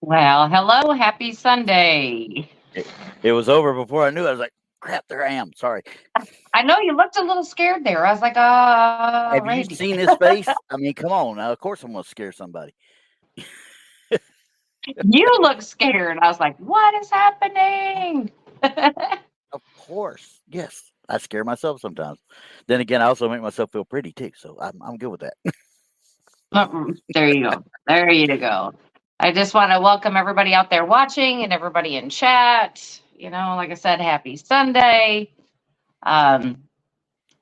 Well, hello, happy Sunday. It, it was over before I knew it. I was like, crap, there I am. Sorry. I know you looked a little scared there. I was like, Have you Randy. seen his face? I mean, come on. Now, of course I'm going to scare somebody. You look scared. I was like, what is happening? Of course. Yes. I scare myself sometimes. Then again, I also make myself feel pretty too. So I'm good with that. There you go. There you go. I just want to welcome everybody out there watching and everybody in chat. Like I said, happy Sunday. Um,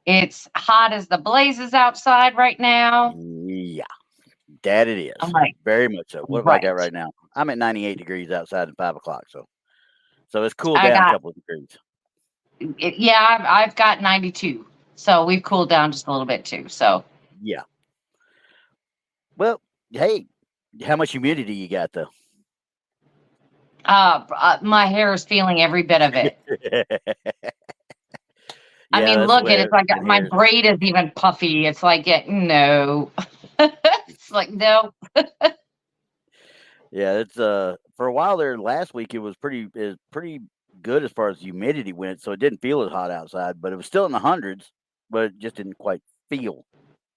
it's hot as the blazes outside right now. Yeah. That it I'm is. like, Very much so. What have I got right. right now? I'm at 98 degrees outside at 5 o'clock. So it's cooled I down a got, couple of degrees. yeah, I've got 92. So we've cooled down just a little bit too. So Yeah. Well, hey, how much humidity you got though? my hair is feeling every bit of it. I Yeah, mean, that's the look way at it. It's like everything my here is. braid is even puffy. It's like, no. It's like, no. Yeah, it's for a while there last week it was pretty good as far as humidity went, so it didn't feel as hot outside, but it was still in the hundreds, but it just didn't quite feel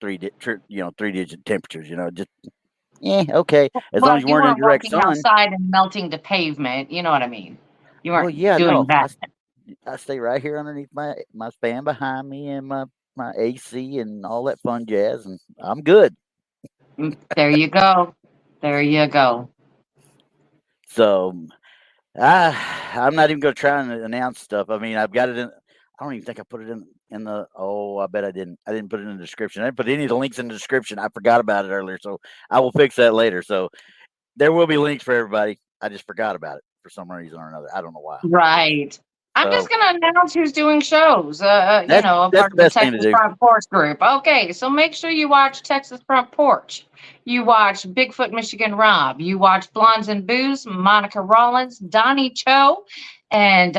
3 digit temperatures, just okay. As long Well, as you you weren't in weren't direct walking sun. outside and melting to pavement. You know what I mean? You Well, weren't yeah, doing no. that. I stay right here underneath my fan behind me and my AC and all that fun jazz and I'm good. There you go. There you go. So I'm not even gonna try and announce stuff. I mean, I've got it in. I don't even think I put it in the. Oh, I bet I didn't. I didn't put it in the description. I didn't put any of the links in the description. I forgot about it earlier, so I will fix that later. So there will be links for everybody. I just forgot about it for some reason or another. I don't know why. Right. I'm just So going to announce who's doing shows, a that's part the of the best thing to Texas do. Front Porch Group. Okay, so make sure you watch Texas Front Porch. You watch Bigfoot Michigan Rob. You watch Blondes and Booze, Monica Rollins, Donnie Cho, and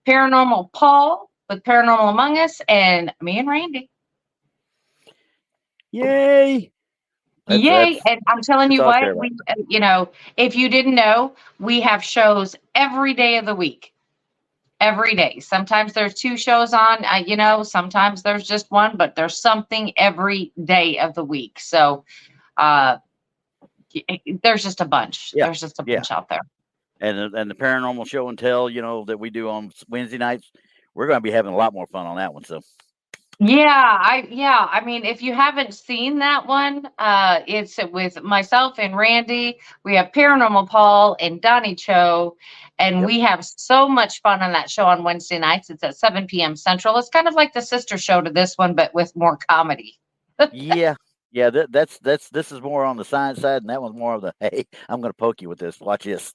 Paranormal Paul with Paranormal Among Us, and me and Randy. Yay! Yay. That's And I'm telling that's you all I care what, about. if you didn't know, we have shows every day of the week. Every day. Sometimes there's two shows on, sometimes there's just one, but there's something every day of the week. So uh, there's just a bunch. Yeah, There's just a yeah. bunch out there. And the paranormal show and tell, that we do on Wednesday nights, we're going to be having a lot more fun on that one. So Yeah. I mean, if you haven't seen that one, it's with myself and Randy. We have Paranormal Paul and Donnie Cho, and yep. we have so much fun on that show on Wednesday nights. It's at 7 p.m. Central. It's kind of like the sister show to this one, but with more comedy. Yeah. Yeah, that's this is more on the science side, and that one's more of the hey, I'm going to poke you with this. Watch this.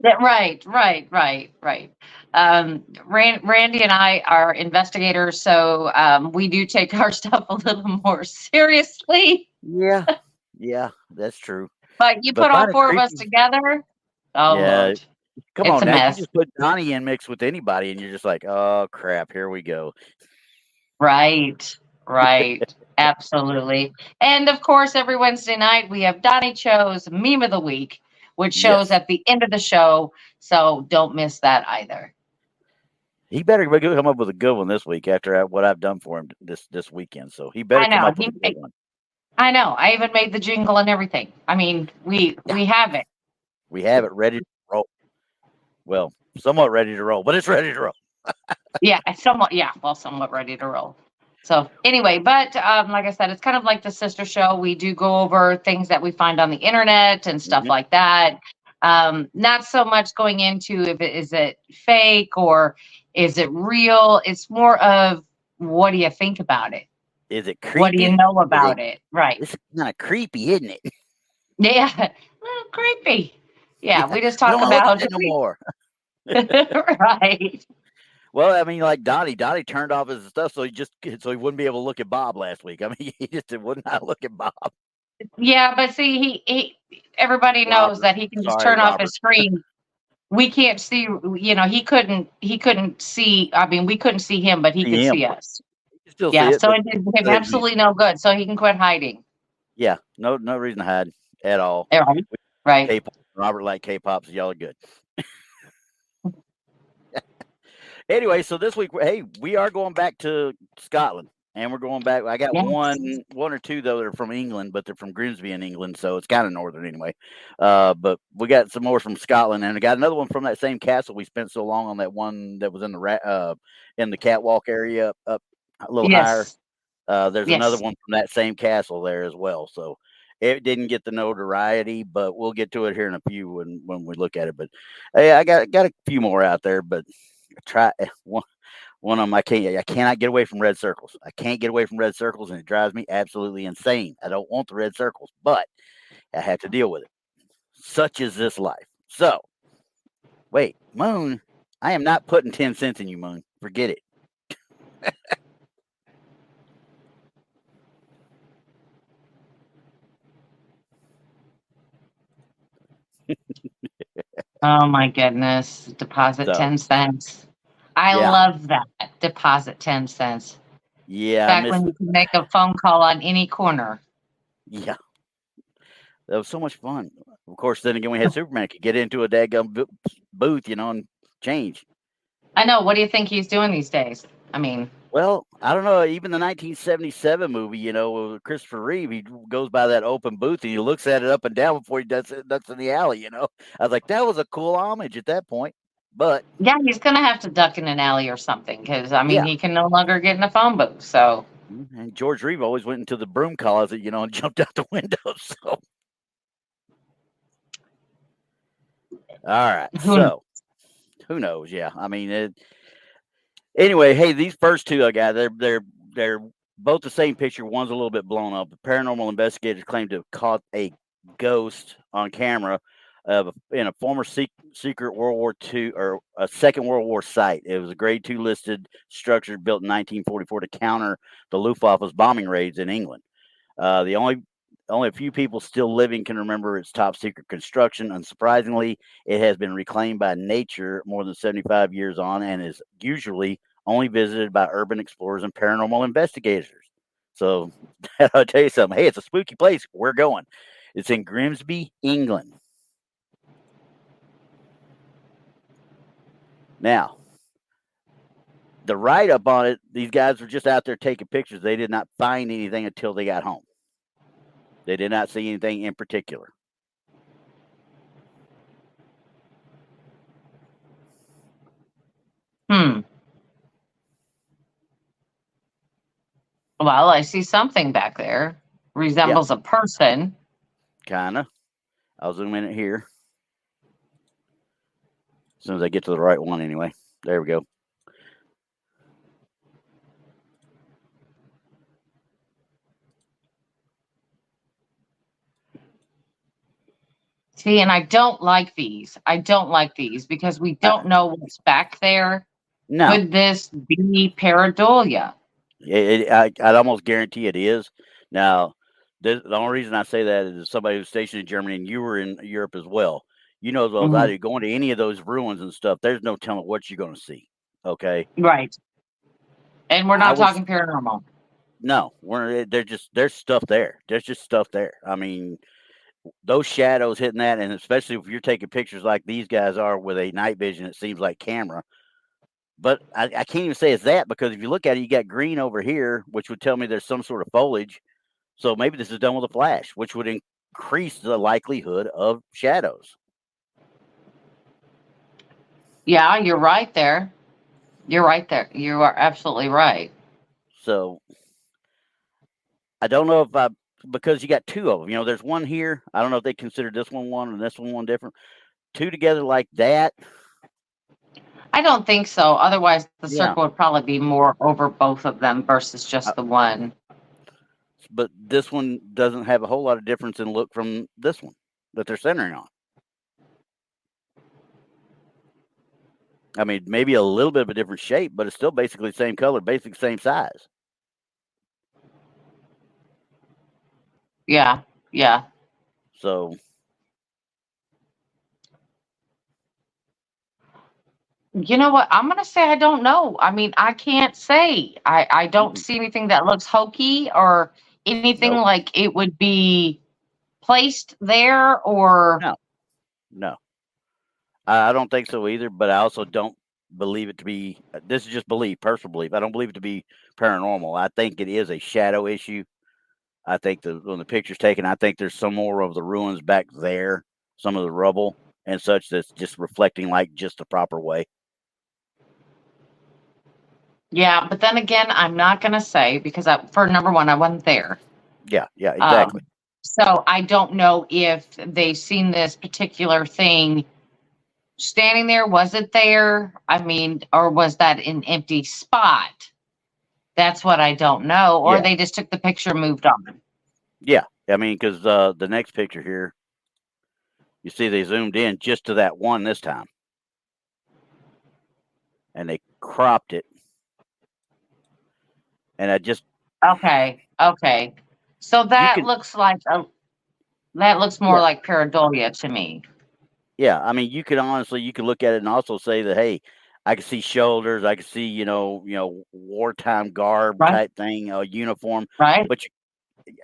Yeah, right. Randy and I are investigators, so we do take our stuff a little more seriously. Yeah, yeah, that's true. But you But put all finding four of us creepy, together, oh yeah. Lord, Come it's on a now, you mess. just put Donnie in mix with anybody, and you're just like, oh crap, here we go. Right, absolutely. And of course, every Wednesday night we have Donnie Cho's Meme of the Week, which shows Yes, at the end of the show. So don't miss that either. he better come up with a good one this week after what I've done for him this weekend. So he better I come know up with a good one. I know. I even made the jingle and everything. I mean, Yeah, we have it. we have it ready to roll. Well, somewhat ready to roll, but it's ready to roll. Yeah, somewhat. Yeah, well, somewhat ready to roll. So anyway, but like I said, it's kind of like the sister show. We do go over things that we find on the internet and stuff Mhm. like that. Not so much going into if it is it fake or is it real. It's more of what do you think about it? Is it What do you creepy? know Is it? about it? Right. This is kind of creepy, isn't it? Yeah. Well, creepy. Yeah, Yeah, we just I talk don't want to look at about that no more. right. Well, I mean, like Donnie turned off his stuff so he wouldn't be able to look at Bob last week. I mean, he just would not look at Bob. Yeah, but see, he everybody knows Robert, that he can just sorry, turn off Robert. his screen. We can't see, he couldn't see. I mean, we couldn't see him, but he See could him. see us. You can still Yeah, see it, so but it did him not as many. absolutely no good. So he can quit hiding. Yeah, no reason to hide at all. Right. We Right. tape. Robert like K-pop, so y'all are good. Anyway, so this week, hey, we are going back to Scotland, and we're going back. I got Yes. one or two though that are from England, but they're from Grimsby in England, so it's kind of northern anyway. But we got some more from Scotland, and I got another one from that same castle we spent so long on. That one that was in the catwalk area up a little higher. Yes. There's another one from that same castle there as well. So it didn't get the notoriety, but we'll get to it here in a few when we look at it. But hey, I got a few more out there, but try one of them. I cannot get away from red circles. I can't get away from red circles, and it drives me absolutely insane. I don't want the red circles, but I have to deal with it. Such is this life. So wait, Moon, I am not putting 10 cents in you, Moon. Forget it. Oh my goodness. Deposit So 10 cents. I yeah, love that. Deposit 10 cents. yeah, I Back miss when you could make a phone call on any corner. yeah. That was so much fun. Of course, then again, we had Superman could get into a daggum booth, and change. I know. What do you think he's doing these days? I mean, Well, I don't know. Even the 1977 movie, with Christopher Reeve, he goes by that open booth and he looks at it up and down before he does it. That's in the alley. I was like, that was a cool homage at that point. But yeah, he's going to have to duck in an alley or something because, I mean, yeah, he can no longer get in a phone booth. So, and George Reeve always went into the broom closet, and jumped out the window. So, all right. So, who knows? Yeah, I mean, anyway, hey, these first two I got, they're both the same picture. One's a little bit blown up. The paranormal investigators claim to have caught a ghost on camera in a former secret World War II or a Second World War site. It was a Grade 2 listed structure built in 1944 to counter the Luftwaffe's bombing raids in England. The only a few people still living can remember its top secret construction. Unsurprisingly, it has been reclaimed by nature more than 75 years on and is usually only visited by urban explorers and paranormal investigators. So I'll tell you something. Hey, it's a spooky place. We're going. It's in Grimsby, England. Now, the write-up on it, these guys were just out there taking pictures. They did not find anything until they got home. They did not see anything in particular. Well, I see something back there. Resembles a person. Kind of. I'll zoom in it here. As soon as I get to the right one, anyway. There we go. See, and I don't like these. I don't like these because we don't know what's back there. No. Could this be pareidolia? I'd almost guarantee it is. Now, the only reason I say that is somebody who's stationed in Germany, and you were in Europe as well. You know as well as I do, going to any of those ruins and stuff, there's no telling what you're going to see. Okay? Right. And we're not talking paranormal. No, there's stuff there. There's just stuff there. I mean, those shadows hitting that, and especially if you're taking pictures like these guys are with a night vision, it seems like camera. But I can't even say it's that, because if you look at it, you got green over here, which would tell me there's some sort of foliage. So maybe this is done with a flash, which would increase the likelihood of shadows. Yeah, you're right there. You're right there. You are absolutely right. So I don't know if because you got two of them. There's one here. I don't know if they consider this one and this one different. Two together like that. I don't think so. Otherwise, the circle would probably be more over both of them versus just the one. But this one doesn't have a whole lot of difference in look from this one that they're centering on. I mean, maybe a little bit of a different shape, but it's still basically the same color, basically same size. Yeah. So you know what? I'm going to say I don't know. I mean, I can't say. I don't see anything that looks hokey or anything like it would be placed there or. No. No, I don't think so either. But I also don't believe it to be. This is just belief, personal belief. I don't believe it to be paranormal. I think it is a shadow issue. I think when the picture's taken, I think there's some more of the ruins back there, some of the rubble and such that's just reflecting like just the proper way. Yeah, but then again, I'm not going to say because for number one, I wasn't there. Yeah, exactly. So I don't know if they've seen this particular thing standing there. Was it there? I mean, or was that an empty spot? That's what I don't know. Or Yeah. they just took the picture and moved on. Yeah, I mean, because the next picture here, you see they zoomed in just to that one this time, and they cropped it, and I just Okay. So that looks like that looks more like pareidolia to me. Yeah, I mean, you could look at it and also say that, hey, I can see shoulders, I can see, wartime garb Right. type thing, uniform, Right. but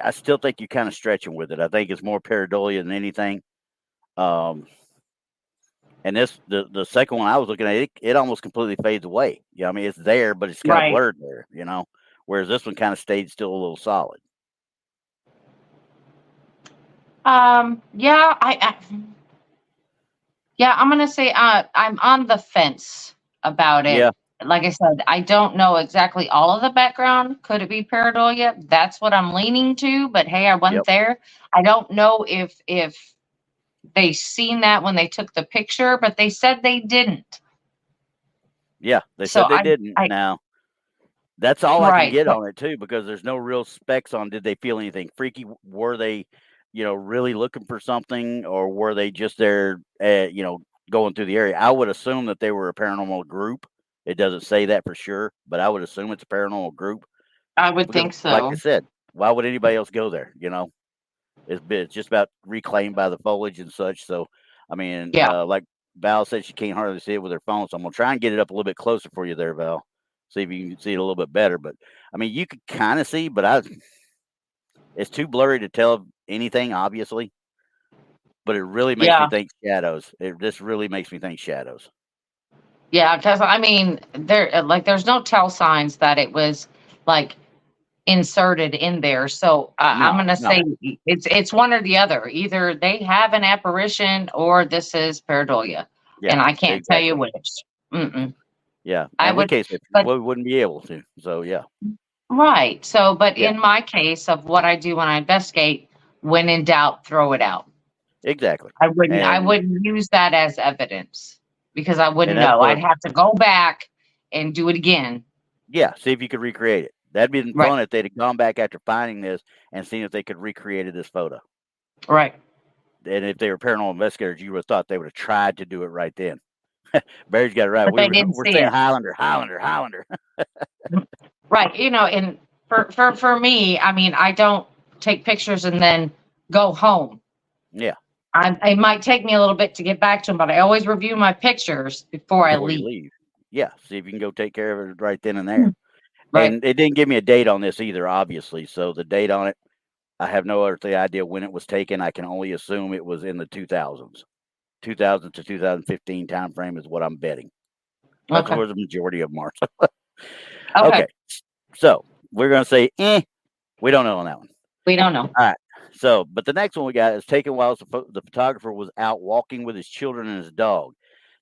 I still think you're kind of stretching with it. I think it's more pareidolia than anything. And the second one I was looking at, it almost completely fades away. Yeah, I mean, it's there, but it's kind of blurred there, whereas this one kind of stayed still a little solid. Yeah, I'm gonna say I'm on the fence about it. Yeah. Like I said, I don't know exactly all of the background. Could it be pareidolia? That's what I'm leaning to. But hey, I wasn't there. I don't know if they seen that when they took the picture, but they said they didn't. Yeah, they said they didn't. Now, that's all I can get on it too, because there's no real specs on did they feel anything freaky? Were they, really looking for something, or were they just there, going through the area? I would assume that they were a paranormal group. It doesn't say that for sure, but I would assume it's a paranormal group. I would think so. Like I said, why would anybody else go there? It's just about reclaimed by the foliage and such. So, I mean, like Val said, she can't hardly see it with her phone. So I'm gonna try and get it up a little bit closer for you there, Val. See if you can see it a little bit better. But I mean, you could kind of see, but it's too blurry to tell anything, obviously. But it really makes me think shadows. It just really makes me think shadows. Yeah, because I mean, there's no tell signs that it was like inserted in there. So I'm going to say it's one or the other. Either they have an apparition or this is pareidolia. Yeah, and I can't tell you which. Yeah, in which case we wouldn't be able to. So yeah. Right. So, but in my case of what I do when I investigate, when in doubt, throw it out. Exactly. I wouldn't use that as evidence because I wouldn't know. I'd have to go back and do it again. Yeah, see if you could recreate it. That'd be fun if they'd have gone back after finding this and seen if they could recreate this photo. Right. And if they were paranormal investigators, you would have thought they would have tried to do it right then. Barry's got it right. But We're saying Highlander. Right. And for me, I mean, I don't take pictures and then go home. Yeah. It might take me a little bit to get back to them, but I always review my pictures before I leave. Yeah. See if you can go take care of it right then and there. Right. And it didn't give me a date on this either, obviously. So the date on it, I have no earthly idea when it was taken. I can only assume it was in the 2000s. 2000 to 2015 time frame is what I'm betting. That's where the majority of them are. Okay. So we're going to say, we don't know on that one. We don't know. All right. So, but the next one we got is taken while the photographer was out walking with his children and his dog.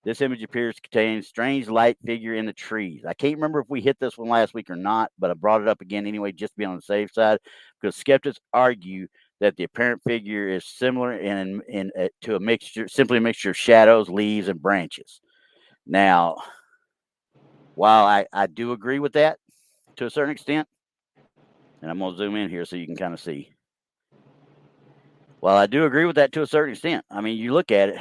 This image appears to contain a strange light figure in the trees. I can't remember if we hit this one last week or not, but I brought it up again anyway, just to be on the safe side, because skeptics argue that the apparent figure is similar to simply a mixture of shadows, leaves, and branches. Now, while I do agree with that to a certain extent, and I'm going to zoom in here so you can kind of see. While I do agree with that to a certain extent, I mean, you look at it,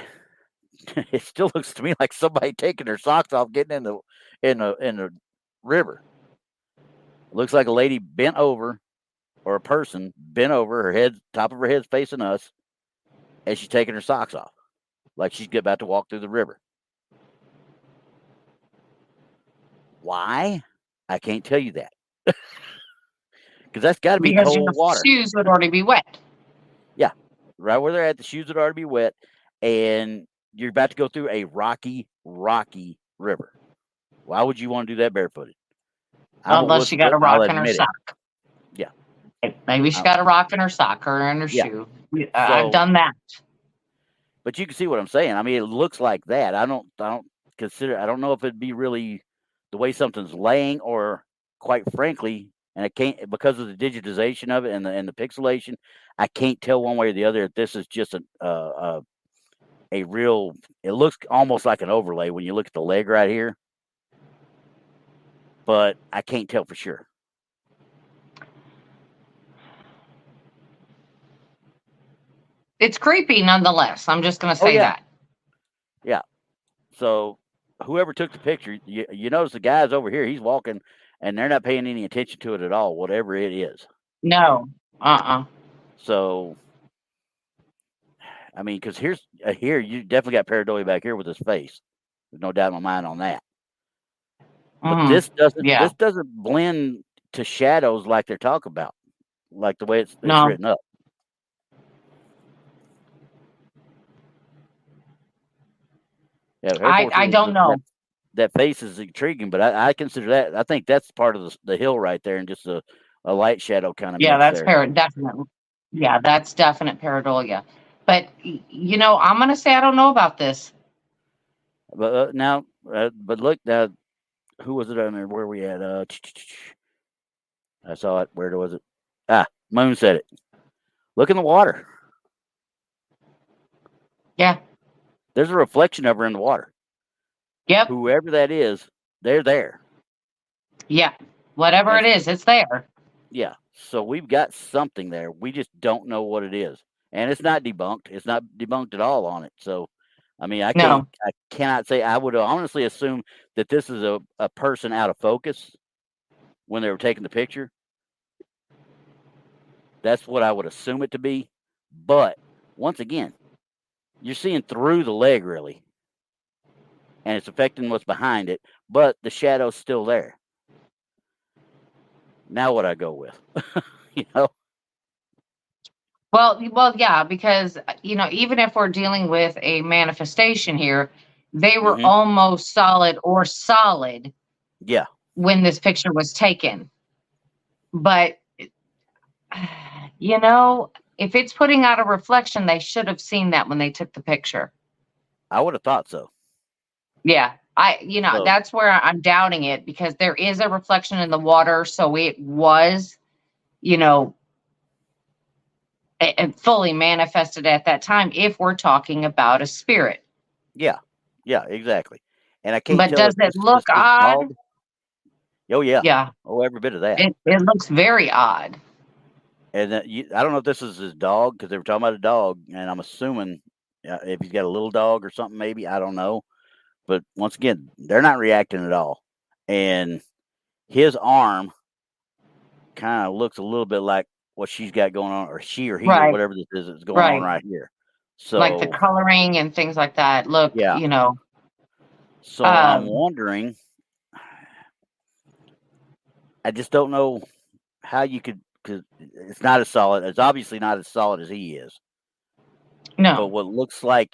it still looks to me like somebody taking their socks off, getting in the river. It looks like a lady bent over, or a person bent over, her head, top of her head's facing us, and she's taking her socks off, like she's about to walk through the river. Why? I can't tell you that. Because that's got to be cold water. Shoes would already be wet. Yeah, right where they're at, the shoes would already be wet, and you're about to go through a rocky river. Why would you want to do that barefooted? I'm a Unless she got wussy, a I'll rock in her admit it. sock. Yeah. Maybe she got a rock in her sock or in her Yeah. shoe. I've done that. But you can see what I'm saying. I mean, it looks like that. I don't consider. I don't know if it'd be really the way something's laying, or quite frankly, and I can't, because of the digitization of it and the pixelation, I can't tell one way or the other if this is just a real. It looks almost like an overlay when you look at the leg right here, but I can't tell for sure. It's creepy nonetheless. I'm just going to say that. Yeah. So whoever took the picture, you notice the guy's over here, he's walking, and they're not paying any attention to it at all, whatever it is. No. So, I mean, because here you definitely got pareidolia back here with his face. There's no doubt in my mind on that. But this doesn't blend to shadows like they're talking about, like the way it's written up. Yeah, I don't know. That face is intriguing, but I consider that. I think that's part of the hill right there, and just a light shadow kind of. Yeah, mix there. definitely. Yeah, that's definite pareidolia. But I'm going to say I don't know about this. But but look now, who was it on there? Where we at? I saw it. Where was it? Moon said it. Look in the water. Yeah. There's a reflection of her in the water. Yep. Whoever that is, they're there. Yeah. Whatever it is, it's there. Yeah. So we've got something there. We just don't know what it is. And it's not debunked. It's not debunked at all on it. So, I mean, I cannot say. I would honestly assume that this is a person out of focus when they were taking the picture. That's what I would assume it to be. But once again, you're seeing through the leg, really. And it's affecting what's behind it, but the shadow's still there. Now what I go with, Well, yeah, because even if we're dealing with a manifestation here, they were almost solid. Yeah. When this picture was taken. But if it's putting out a reflection, they should have seen that when they took the picture. I would have thought so. Yeah. That's where I'm doubting it, because there is a reflection in the water. So it was, it fully manifested at that time, if we're talking about a spirit. Yeah. Yeah, exactly. And I can't But tell. does it look odd? Dog. Oh, yeah. Yeah. Oh, every bit of that. It looks very odd. And I don't know if this is his dog, because they were talking about a dog, and I'm assuming if he's got a little dog or something, maybe, I don't know. But once again, they're not reacting at all. And his arm kind of looks a little bit like what she's got going on, or she or he, or whatever this is going on right here. So, like the coloring and things like that. Look, So I'm wondering, I just don't know how you could, because it's not as solid. It's obviously not as solid as he is. No. But what looks like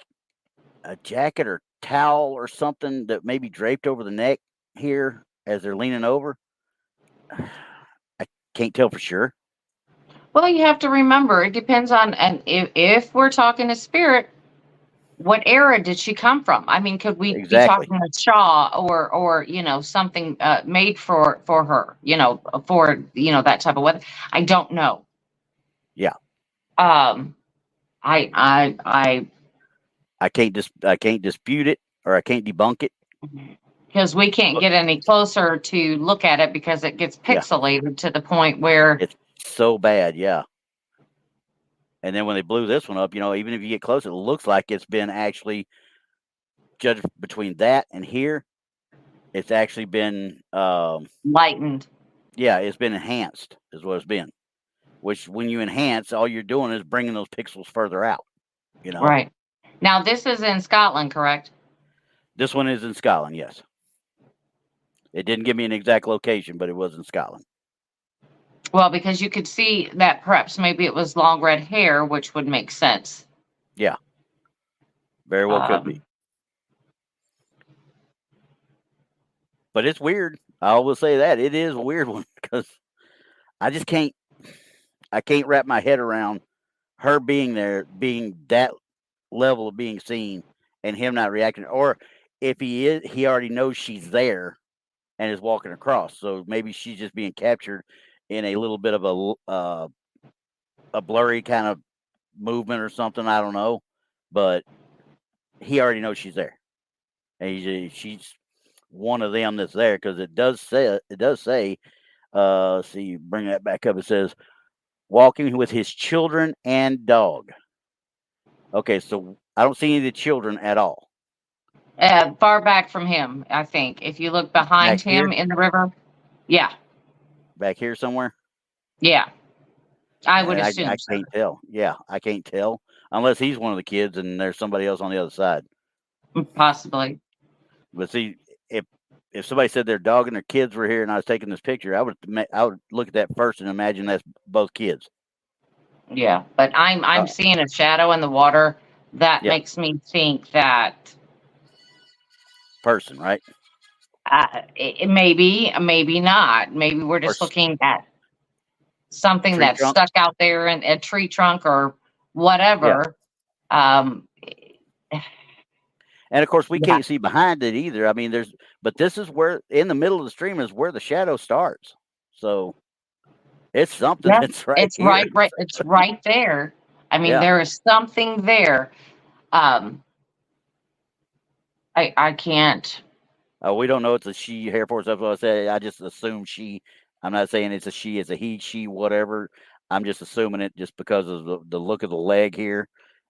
a jacket or towel or something that may be draped over the neck here as they're leaning over, I can't tell for sure. Well, you have to remember, it depends on, and if we're talking to spirit, what era did she come from? I mean, could we be talking a Shaw or something made for her, for that type of weather? I don't know. Yeah. I can't dispute it, or I can't debunk it, because we can't get any closer to look at it, because it gets pixelated to the point where it's so bad. Yeah. And then when they blew this one up, even if you get close, it looks like it's been actually judged between that and here. It's actually been lightened. Yeah, it's been enhanced, is what it's been. Which, when you enhance, all you're doing is bringing those pixels further out. Right. Now, this is in Scotland, correct? This one is in Scotland, yes. It didn't give me an exact location, but it was in Scotland. Well, because you could see that perhaps maybe it was long red hair, which would make sense. Yeah. Very well could be. But it's weird. I will say that it is a weird one because I just can't. I can't wrap my head around her being there, being that level of being seen, and him not reacting. Or if he is, he already knows she's there and is walking across. So maybe she's just being captured in a little bit of a blurry kind of movement or something. I don't know, but he already knows she's there, and she's one of them that's there because it does say. See, bring that back up. It says walking with his children and dog. Okay, so I don't see any of the children at all. Far back from him, I think. If you look behind Back here, him in the river, yeah, back here somewhere. yeah, I would And assume I so. can't tell. Yeah, I can't tell unless he's one of the kids and there's somebody else on the other side. Possibly. But see, if somebody said their dog and their kids were here and I was taking this picture, I would look at that first and imagine that's both kids. Yeah, but I'm seeing a shadow in the water that Yeah, makes me think that person, right? it maybe not. Maybe we're Or just looking at something tree that's trunk. stuck out there in a tree trunk or Yeah, whatever. Um, and of course we yeah, can't see behind it either. I mean, but this is where in the middle of the stream is where the shadow starts. So it's something yeah, that's right it's here. right, it's right there. I mean, Yeah. there is something there. Um, I can't. We don't know it's a she Air Force. That's what I said. I just assume she. I'm not saying it's a she, it's a he, she, whatever. I'm just assuming it just because of the look of the leg here,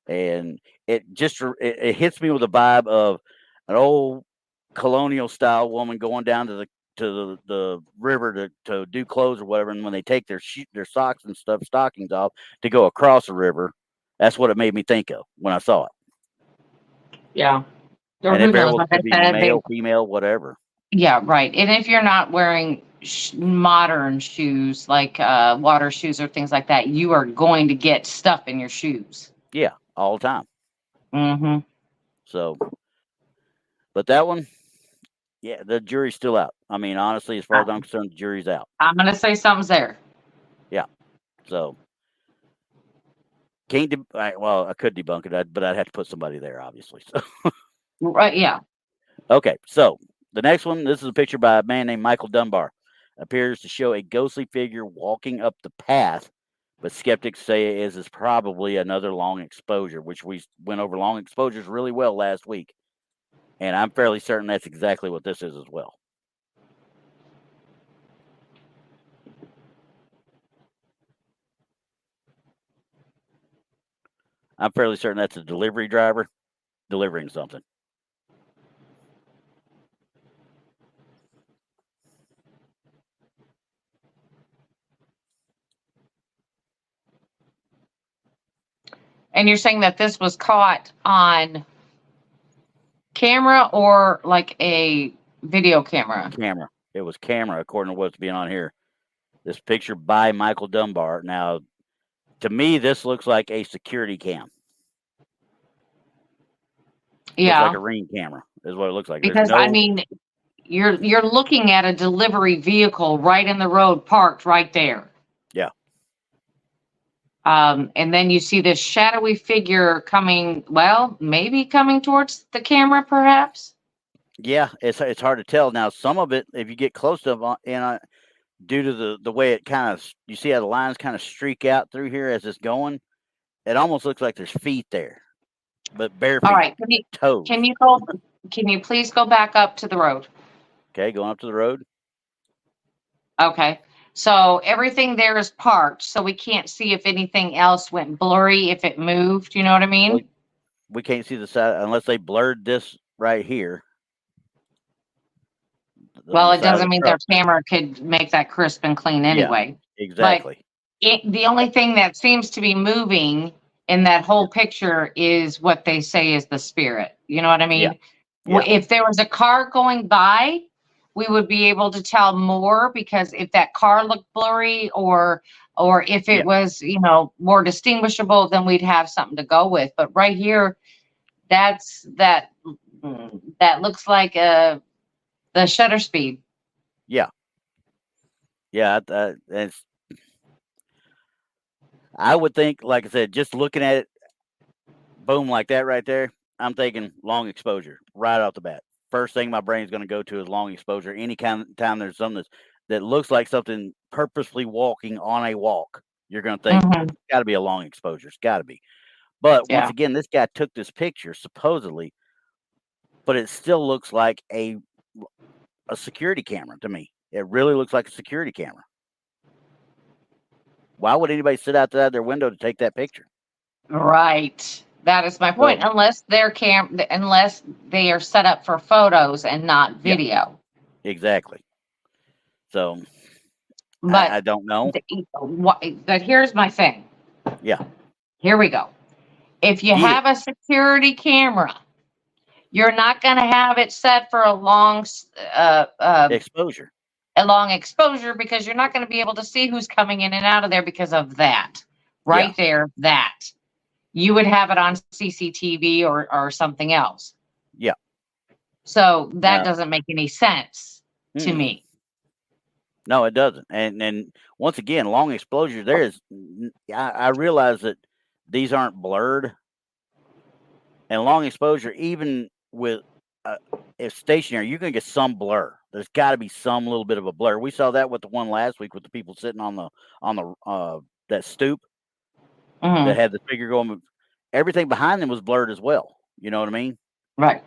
and it hits me with a vibe of an old colonial style woman going down to the river to do clothes or whatever, and when they take their socks and stuff stockings off to go across the river, that's what it made me think of when I saw it. Yeah. Or And who it very knows? well Like I could be said, male, female, whatever. yeah, right. And if you're not wearing modern shoes like water shoes or things like that, you are going to get stuff in your shoes. Yeah, all the time. Mm-hmm. So, but that one, yeah, the jury's still out. I mean, honestly, as far as I'm concerned, the jury's out. I'm gonna say something's there. Yeah. So, can't. Well, I could debunk it, but I'd have to put somebody there, obviously. So, Right? Yeah. okay. So the next one, this is a picture by a man named Michael Dunbar. Appears to show a ghostly figure walking up the path, but skeptics say it is probably another long exposure, which we went over long exposures really well last week, and I'm fairly certain that's exactly what this is as well. I'm fairly certain that's a delivery driver delivering something. And you're saying that this was caught on camera or like a video camera? Camera. It was camera, according to what's being on here. This picture by Michael Dunbar. Now, to me, this looks like a security cam. Looks like Yeah. a Ring camera is what it looks like. There's Because I no. mean, you're looking at a delivery vehicle right in the road, parked right there. Yeah. And then you see this shadowy figure coming, well, maybe coming towards the camera, perhaps. Yeah, it's hard to tell. Now, some of it, if you get close to it, and due to the way it kind of, you see how the lines kind of streak out through here as it's going, it almost looks like there's feet there, but bare feet. All right. Toes. Can you please go back up to the road? Okay, going up to the road. Okay. So everything there is parked, so we can't see if anything else went blurry, if it moved. You know what I mean? Well, we can't see the side unless they blurred this right here. Well, it doesn't mean their camera could make that crisp and clean anyway. Yeah, exactly. But the only thing that seems to be moving in that whole picture is what they say is the spirit. You know what I mean? Yeah. If there was a car going by, we would be able to tell more, because if that car looked blurry or if it was, more distinguishable, then we'd have something to go with. But right here, that looks like a The shutter speed. Yeah. It's, I would think, like I said, just looking at it, boom, like that right there, I'm thinking long exposure right off the bat. First thing my brain's going to go to is long exposure. Any kind of time there's something that looks like something purposefully walking on a walk, you're going to think Mhm. got to be a long exposure. It's got to be. But once Yeah. again, this guy took this picture supposedly, but it still looks like a security camera to me. It really looks like a security camera. Why would anybody sit outside their window to take that picture? Right. That is my point. So, Unless they are set up for photos and not yeah, video. exactly. So But I don't know. but here's my thing. Yeah, Here we go. If you get it. have a security camera, you're not going to have it set for Exposure. a long exposure because you're not going to be able to see who's coming in and out of there because of that. Yeah, Right there, that. You would have it on CCTV or something else. yeah. So that No, doesn't make any sense to mm-mm. me. No, it doesn't. And once again, long exposure. There is. I realize that these aren't blurred, and long exposure, even with if stationary, you're gonna get some blur. There's got to be some little bit of a blur. We saw that with the one last week with the people sitting on the that stoop that Mhm. had the figure going. Everything behind them was blurred as well. You know what I mean? Right.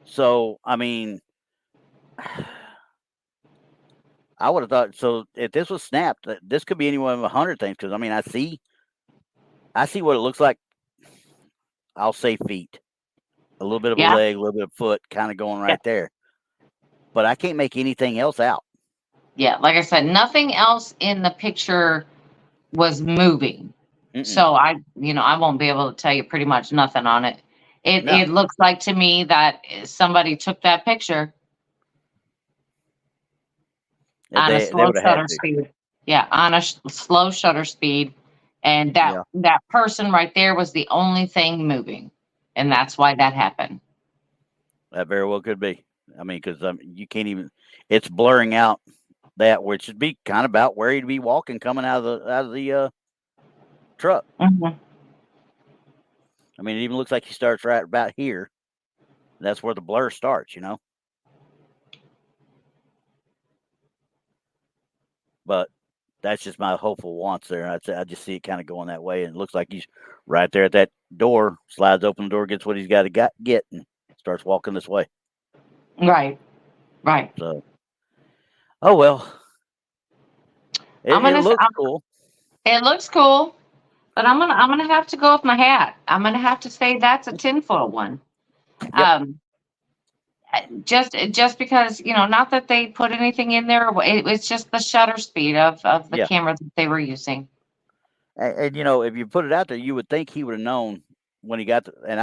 So I mean, I would have thought so. If this was snapped, this could be any one of 100 things. Because I mean, I see what it looks like. I'll say feet, a little bit of a Yeah. leg, a little bit of foot, kind of going Yeah. right there. But I can't make anything else out. Yeah. Like I said, nothing else in the picture was moving. Mm-mm. So I won't be able to tell you pretty much nothing on it. It No, it looks like to me that somebody took that picture on a they slow would have had shutter to. speed. Yeah, on a slow shutter speed, and that Yeah, that person right there was the only thing moving, and that's why that happened. that very well could be. I mean, because you can't even. It's blurring out that which would be kind of about where he'd be walking coming out of the truck. Mhm. I mean, it even looks like he starts right about here. That's where the blur starts, you know. But that's just my hopeful wants there. I just see it kind of going that way, and it looks like he's right there at that door. Slides open the door, gets what he's got to get, and starts walking this way. Right. Right. So, oh well, I'm it gonna. looks cool. It looks cool, but I'm gonna have to go with my hat. I'm gonna have to say that's a tinfoil one. Yep. Um, just because not that they put anything in there. It's just the shutter speed of the Yeah. camera that they were using. And if you put it out there, you would think he would have known when he got. And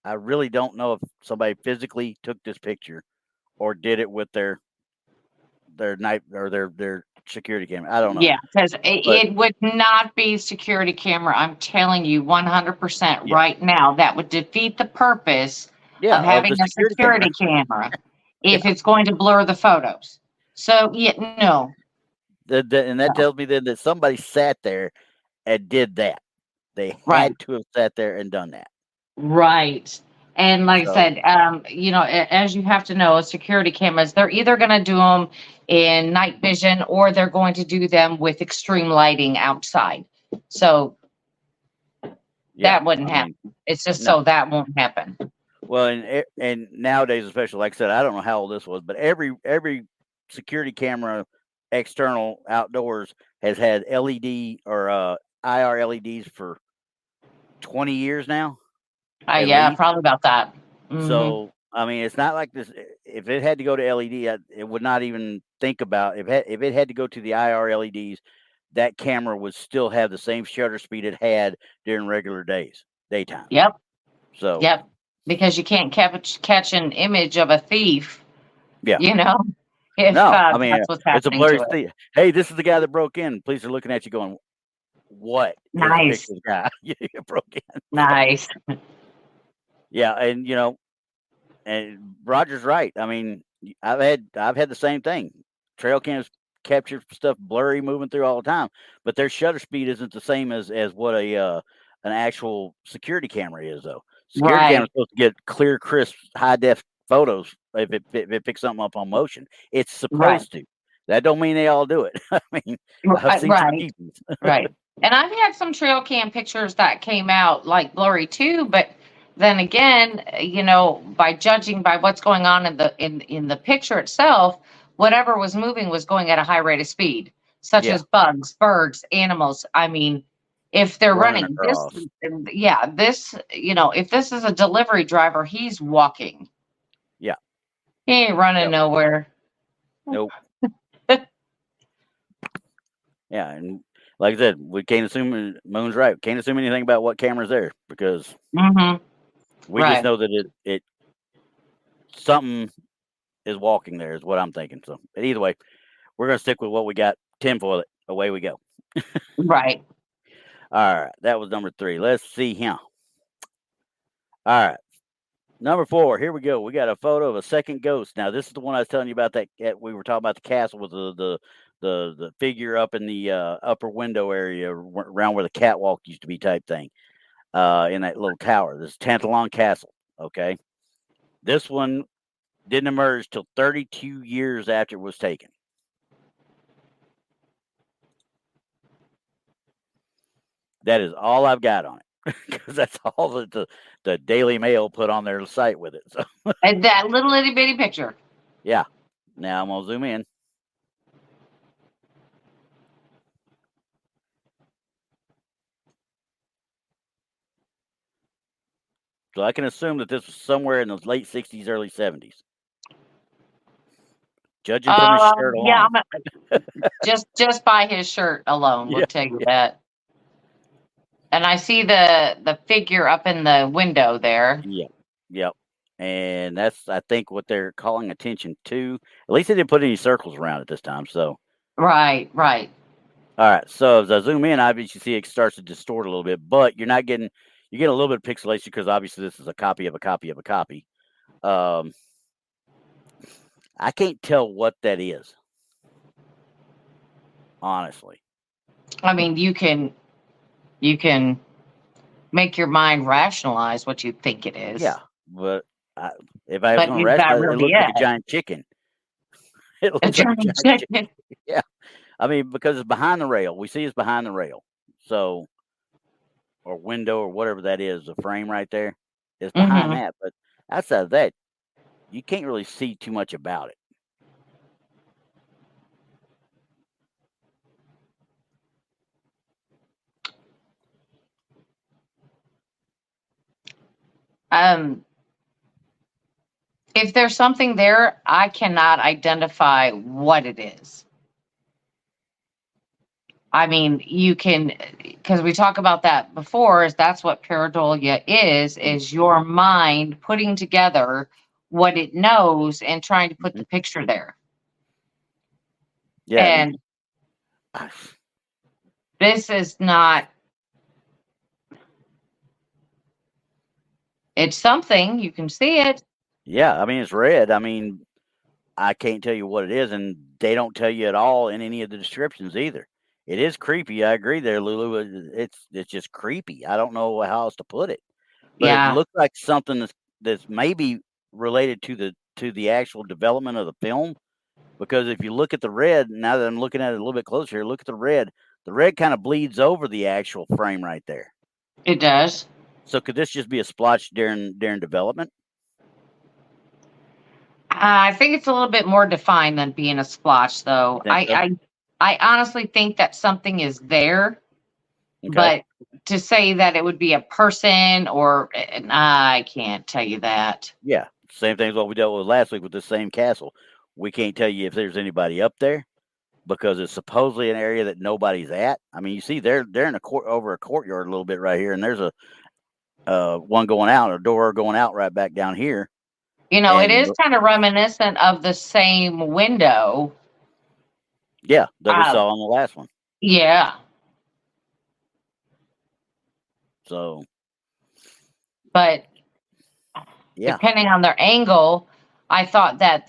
I really don't know if somebody physically took this picture or did it with their night or their security camera. I don't know, Yeah, because but it would not be security camera. I'm telling you 100% yeah, right now. That would defeat the purpose yeah, of of having the a security camera. security camera if Yeah, it's going to blur the photos. So, yeah, no. and that No. tells me then that somebody sat there and did that. They Right. had to have sat there and done that. Right. And like I So said, as you have to know, security cameras, they're either going to do them in night vision or they're going to do them with extreme lighting outside. So yeah, that wouldn't I mean, happen. It's just no. so that won't happen. Well, and nowadays, especially like I said, I don't know how old this was, but every security camera external outdoors has had LED or IR LEDs for 20 years now, at Yeah, least. probably about that. So I mean, it's not like this. If it had to go to LED, it would not even think about if it had to go to the IR LEDs. That camera would still have the same shutter speed it had during regular daytime. Yep. So Yep. Because you can't catch an image of a thief, yeah. you know, if No, I mean, that's what's it's a happening blurry to it. thing. Hey, this is the guy that broke in. Police are looking at you going, "What is a picture Nice. of the guy you broke in?" So, Nice. yeah, and Roger's right. I mean, I've had the same thing. Trail cams capture stuff blurry moving through all the time, but their shutter speed isn't the same as what an actual security camera is though. Security camera Right. is supposed to get clear, crisp, high def photos if it picks something up on motion. It's Right. supposed to. That don't mean they all do it. I mean, I've seen some Right. cheapies. Right. And I've had some trail cam pictures that came out like blurry too, but then again, by judging by what's going on in the picture itself, whatever was moving was going at a high rate of speed, such Yeah, as bugs, birds, animals. I mean, if they're running running this, across. yeah, this, if this is a delivery driver, he's walking. Yeah. He ain't running Yep. nowhere. Nope. Yeah, and like I said, we can't assume Moon's right. Can't assume anything about what camera's there because Mm-hmm. we just Right. know that it something is walking there is what I'm thinking. So but either way, we're gonna stick with what we got. Tinfoil it. Away we go. Right. All right, that was number 3. Let's see here. All right, number 4. Here we go. We got a photo of a second ghost. Now this is the one I was telling you about. That we were talking about the castle with the figure up in the upper window area around where the catwalk used to be type thing. In that little tower. This Tantalon Castle. Okay. This one didn't emerge till 32 years after it was taken. That is all I've got on it because that's all that the Daily Mail put on their site with it. So And that little itty bitty picture. yeah. Now I'm gonna zoom in. So I can assume that this was somewhere in the late 60s, early 70s. Judging from his shirt Yeah, alone. just by his shirt alone will Yeah. tell you that. And I see the figure up in the window there. Yeah. Yep. And that's I think what they're calling attention to. At least they didn't put any circles around it this time. So Right, right. all right, so as I zoom in, obviously you see it starts to distort a little bit, but you're not getting you get a little bit of pixelation because obviously this is a copy of a copy of a copy. Um, I can't tell what that is, honestly. I mean, you can make your mind rationalize what you think it is. Yeah, but if I was But going to is that rationalize it, it really looks like a it? giant chicken. It A looks like a giant giant chicken. chicken. Yeah, I mean because it's behind the rail. We see it's behind the rail, so or window or whatever that is, the frame right there is behind Mm-hmm. that. But outside of that, you can't really see too much about it. Um, if there's something there, I cannot identify what it is. I mean, you can, because we talk about that before, is that's what pareidolia is your mind putting together what it knows and trying to put Mm-hmm. the picture there. Yeah, And this is not, it's something, you can see it. yeah. I mean, it's red. I mean, I can't tell you what it is, and they don't tell you at all in any of the descriptions either. It is creepy. I agree there, Lulu. It's just creepy. I don't know how else to put it, but it Yeah, looks like something that's maybe related to the actual development of the film. Because if you look at the red, now that I'm looking at it a little bit closer here, look at the red. The red kind of bleeds over the actual frame right there. it does. So could this just be a splotch during development? I think it's a little bit more defined than being a splotch, You though. think so? I honestly think that something is there, Okay. but to say that it would be a person or I can't tell you that. Yeah. Same thing as what we dealt with last week with the same castle. We can't tell you if there's anybody up there because it's supposedly an area that nobody's at. I mean, you see they're in a court over a courtyard a little bit right here, and there's a one going out, a door going out right back down here. It And is kind of reminiscent of the same window. yeah, that we Uh, saw on the last one. yeah, So but yeah. depending on their angle, I thought that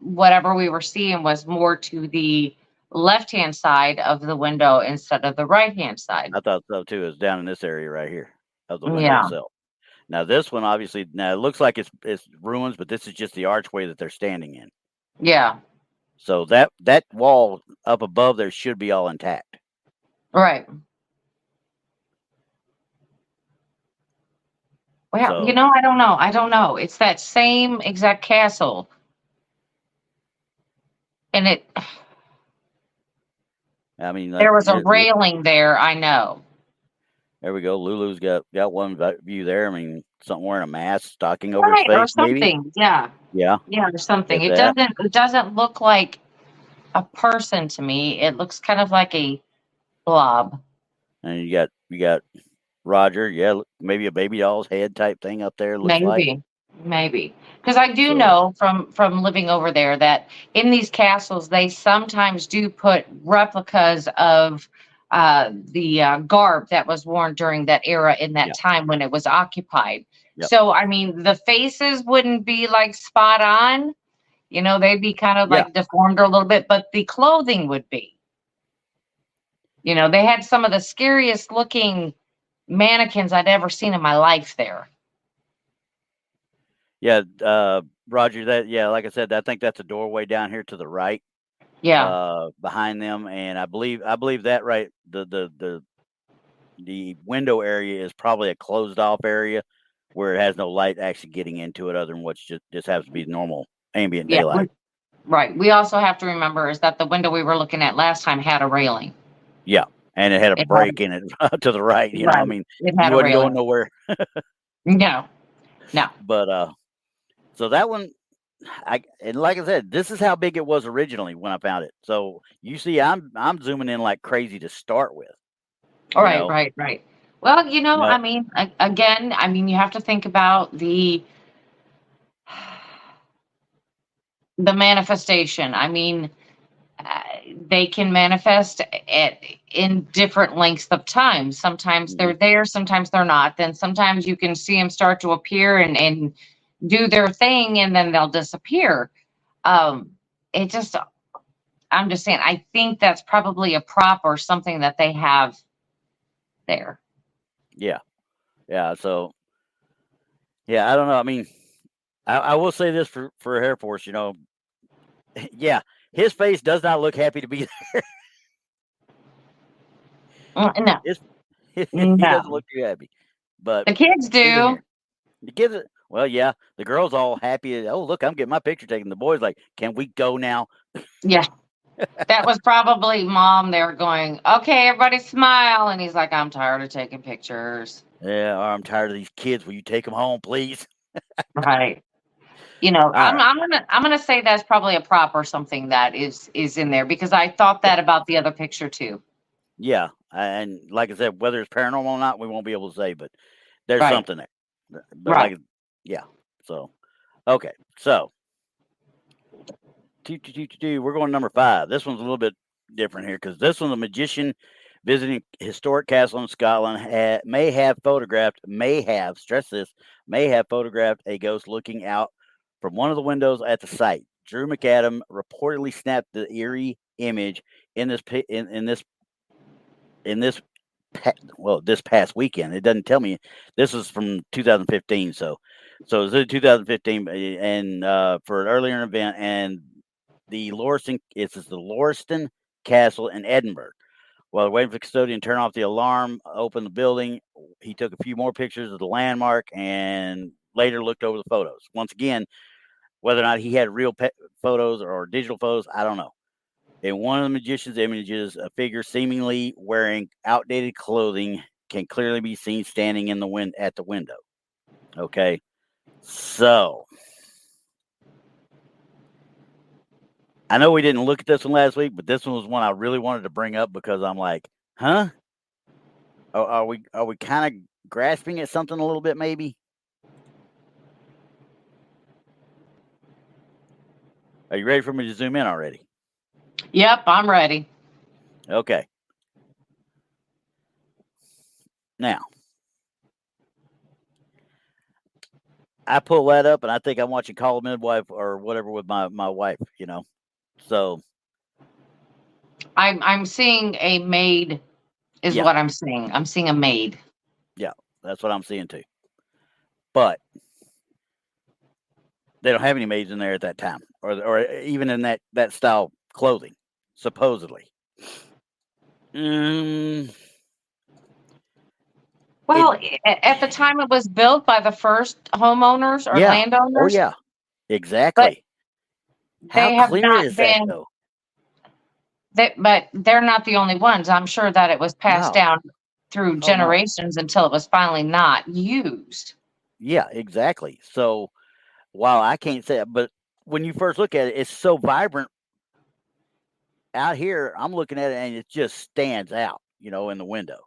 whatever we were seeing was more to the left-hand side of the window instead of the right-hand side. I thought so too. It's down in this area right here of the window Yeah, itself. Now this one obviously now it looks like it's ruins, but this is just the archway that they're standing in. yeah, So that wall up above there should be all intact. right. Well, So I don't know. I don't know. It's that same exact castle, and I mean, there was a here, railing there. I know. there we go. Lulu's got one view there. I mean, something wearing a mask, stocking over his Right, or face, maybe. something. Yeah, Yeah, yeah, or something. get that. It doesn't look like a person to me. It looks kind of like a blob. And you got Roger. Yeah, maybe a baby doll's head type thing up there. Looks like. Maybe, because I do So know from living over there that in these castles they sometimes do put replicas of the garb that was worn during that era in that yeah, time when it was occupied. yep, So I mean, the faces wouldn't be like spot on. They'd be kind of yeah, like deformed a little bit, but the clothing would be. They had some of the scariest looking mannequins I'd ever seen in my life there. yeah. Roger, that like I said, I think that's a doorway down here to the right. Yeah. Behind them, and I believe that right the window area is probably a closed off area where it has no light actually getting into it other than what's just happens to be normal ambient Yeah. daylight. Right. We also have to remember is that the window we were looking at last time had a railing. Yeah, and it had a It break had, in it to the right. I right. mean, It you had a wasn't going railing. nowhere. No. But so that one, and like I said, this is how big it was originally when I found it. So you see, I'm zooming in like crazy to start with. All You right. know, Right. Right. Well, no, I mean, again, I mean, you have to think about the manifestation. I mean, uh, they can manifest in different lengths of time. Sometimes they're mhm, there, sometimes they're not. Then sometimes you can see them start to appear and do their thing, and then they'll disappear. Um, it just, I'm just saying, I think that's probably a prop or something that they have there. yeah, yeah. So yeah, I don't know. I mean, I will say this for Air Force, yeah, his face does not look happy to be there. No, His, he doesn't no. look too happy. But The kids he's in do. here. The kids, well, yeah, the girl's all happy. Oh, look, I'm getting my picture taken. The boy's like, "Can we go now?" Yeah. That was probably mom there going, okay, everybody smile. And he's like, I'm tired of taking pictures. Yeah, I'm tired of these kids. Will you take them home, please? Right. All right. I'm gonna say that's probably a prop or something that is in there because I thought Yeah. that about the other picture too. Yeah, and like I said, whether it's paranormal or not, we won't be able to say, but there's Right. something there. But Right. like, yeah. So, okay. So, we're going to number 5. This one's a little bit different here because this one's a magician visiting historic castle in Scotland stress this, may have photographed a ghost looking out from one of the windows at the site. Drew McAdam reportedly snapped the eerie image in this this past weekend. It doesn't tell me. This is from 2015, so it's in 2015, and for an earlier event, and it's the Lauriston Castle in Edinburgh. While waiting for the custodian to turn off the alarm, open the building, he took a few more pictures of the landmark and later looked over the photos. Once again, whether or not he had real photos or digital photos, I don't know. In one of the magician's images, a figure seemingly wearing outdated clothing can clearly be seen standing in the wind at the window. Okay, so I know we didn't look at this one last week, but this one was one I really wanted to bring up because I'm like, huh? Are we kind of grasping at something a little bit? Maybe. Are you ready for me to zoom in already? Yep, I'm ready. Okay. Now, I pull that up and I think I'm watching Call of Midwife or whatever with my wife, you know. So I'm seeing a maid is yeah, what I'm seeing. I'm seeing a maid. yeah, that's what I'm seeing too. But they don't have any maids in there at that time, or even in that style clothing, supposedly. Mm, Well, at the time it was built by the first homeowners or yeah. Oh landowners, yeah. but Exactly. How they have clear not is that been. though? But they're not the only ones. I'm sure that it was passed No. down through Oh no. generations until it was finally not used. Yeah, exactly. So while I can't say it, but when you first look at it, it's so vibrant out here. I'm looking at it and it just stands out, you know, in the window.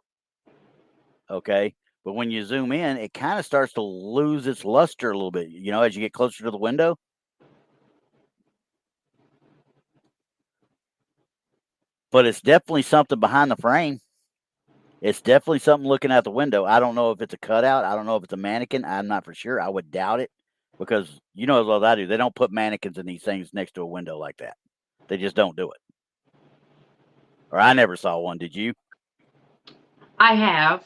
Okay. But when you zoom in, it kind of starts to lose its luster a little bit, you know, as you get closer to the window. But it's definitely something behind the frame. It's definitely something looking out the window. I don't know if it's a cutout. I don't know if it's a mannequin. I'm not for sure. I would doubt it because you know as well as I do, they don't put mannequins in these things next to a window like that. They just don't do it. Or I never saw one. Did you? I have.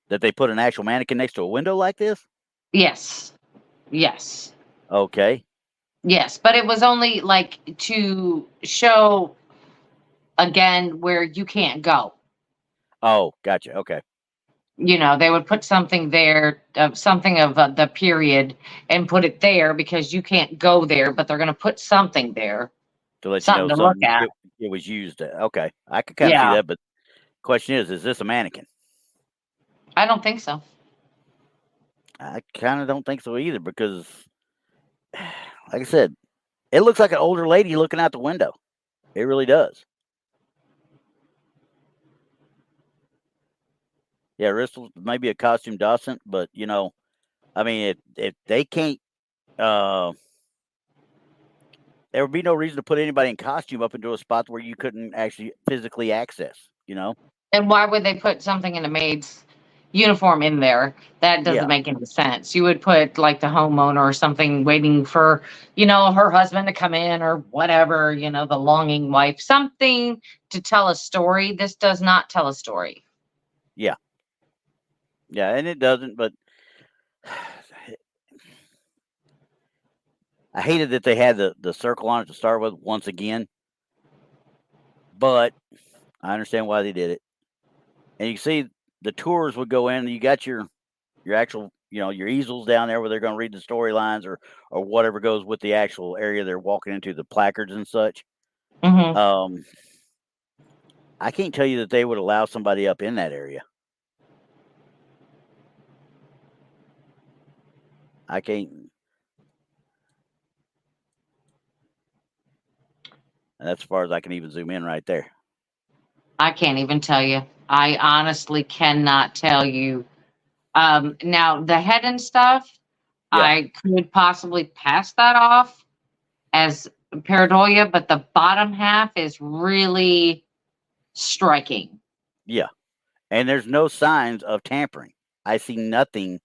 That they put an actual mannequin next to a window like this? Yes. Yes. Okay. Yes. But it was only like to show again where you can't go. Oh, gotcha. Okay. They would put something there, something of the period, and put it there because you can't go there, but they're going to put something there, To let you something know to look something at. it was used. Okay. I could kind of see Yeah. that, but question is this a mannequin? I don't think so. I kind of don't think so either because, like I said, it looks like an older lady looking out the window. It really does. Yeah, Rissel maybe a costume docent, but you know, I mean, if they can't, uh, there would be no reason to put anybody in costume up into a spot where you couldn't actually physically access. You know? And why would they put something in a maid's uniform in there? That Yeah, doesn't make any sense. You would put like the homeowner or something waiting for, her husband to come in or whatever, the longing wife, something to tell a story. This does not tell a story. yeah, yeah, and it doesn't. But I hated that they had the circle on it to start with once again. But I understand why they did it. And you see, the tours would go in, and you got your actual, your easels down there where they're going to read the storylines or whatever goes with the actual area they're walking into, the placards and such. Hmm. I can't tell you that they would allow somebody up in that area. I can't. And that's as far as I can even zoom in right there. I can't even tell you. I honestly cannot tell you. Now the head and stuff, Yeah, I could possibly pass that off as pareidolia, but the bottom half is really striking. yeah. And there's no signs of tampering. I see nothing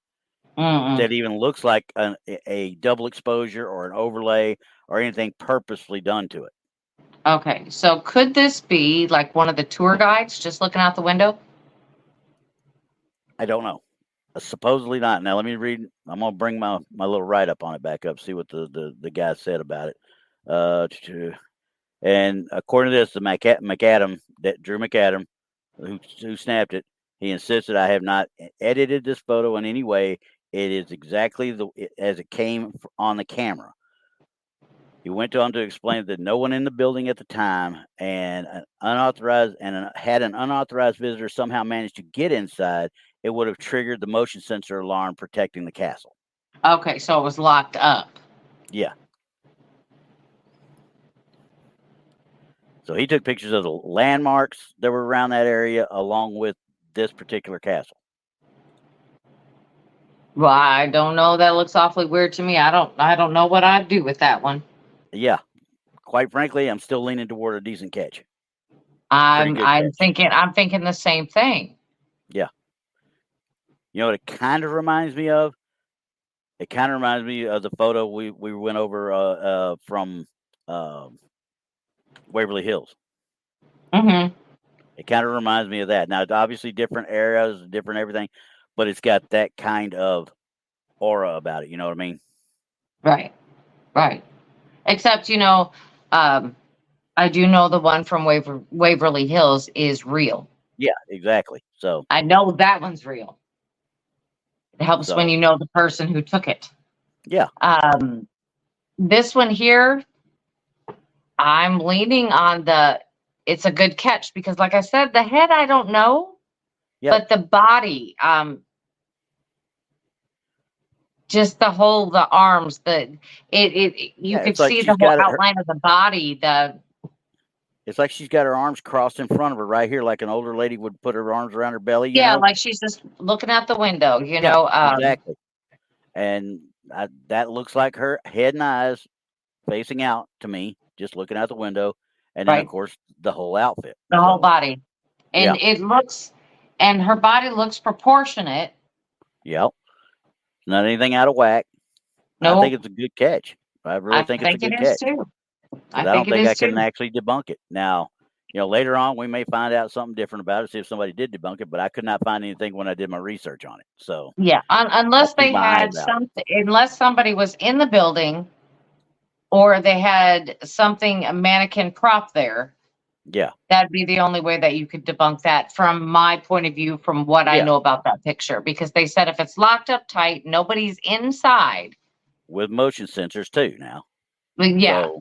Mm-mm. that even looks like a double exposure or an overlay or anything purposefully done to it. Okay, so could this be like one of the tour guides just looking out the window? I don't know. Supposedly not. Now let me read. I'm gonna bring my little write up on it back up. See what the guy said about it. And according to this, the McAdam, that Drew McAdam, who snapped it, he insisted I have not edited this photo in any way. It is exactly as it came on the camera. He went on to explain that no one in the building at the time and had an unauthorized visitor somehow managed to get inside, it would have triggered the motion sensor alarm protecting the castle. Okay, so it was locked up. Yeah. So he took pictures of the landmarks that were around that area along with this particular castle. Well, I don't know. That looks awfully weird to me. I don't know what I'd do with that one. Yeah. Quite frankly, I'm still leaning toward a decent catch. Pretty I'm good I'm catch. thinking I'm thinking the same thing. Yeah. You know what it kind of reminds me of? It kind of reminds me of the photo we went over from Waverly Hills. Mm-hmm. It kind of reminds me of that. Now, it's obviously different areas, different everything, but it's got that kind of aura about it. You know what I mean? Right. Right. Except, I do know the one from Waverly Hills is real. Yeah, exactly. So, I know that one's real. It helps when you know the person who took it. yeah, This one here, I'm leaning on it's a good catch because, like I said, the head, I don't know, yeah, but the body, just the arms, you yeah. could It's like see the she's whole got her. outline of the body. It's like she's got her arms crossed in front of her right here, like an older lady would put her arms around her belly. You Yeah, know? like she's just looking out the window, Yeah, exactly. And that looks like her head and eyes facing out to me, just looking out the window, and then of right, course the whole outfit. the whole So, body. yeah, And and her body looks proportionate. yep. Not anything out of whack. I think Nope, it's a good catch. I really I think it's a think it good is catch too. because I I think don't it think I is can too. actually debunk it. Now, later on we may find out something different about it, see if somebody did debunk it, but I could not find anything when I did my research on it. So Yeah, I'll unless keep they my eyes had out. unless somebody was in the building or they had a mannequin prop there. Yeah, That'd be the only way that you could debunk that from my point of view, from what I yeah, know about that picture, because they said if it's locked up tight, nobody's inside. with motion sensors too now. Yeah, So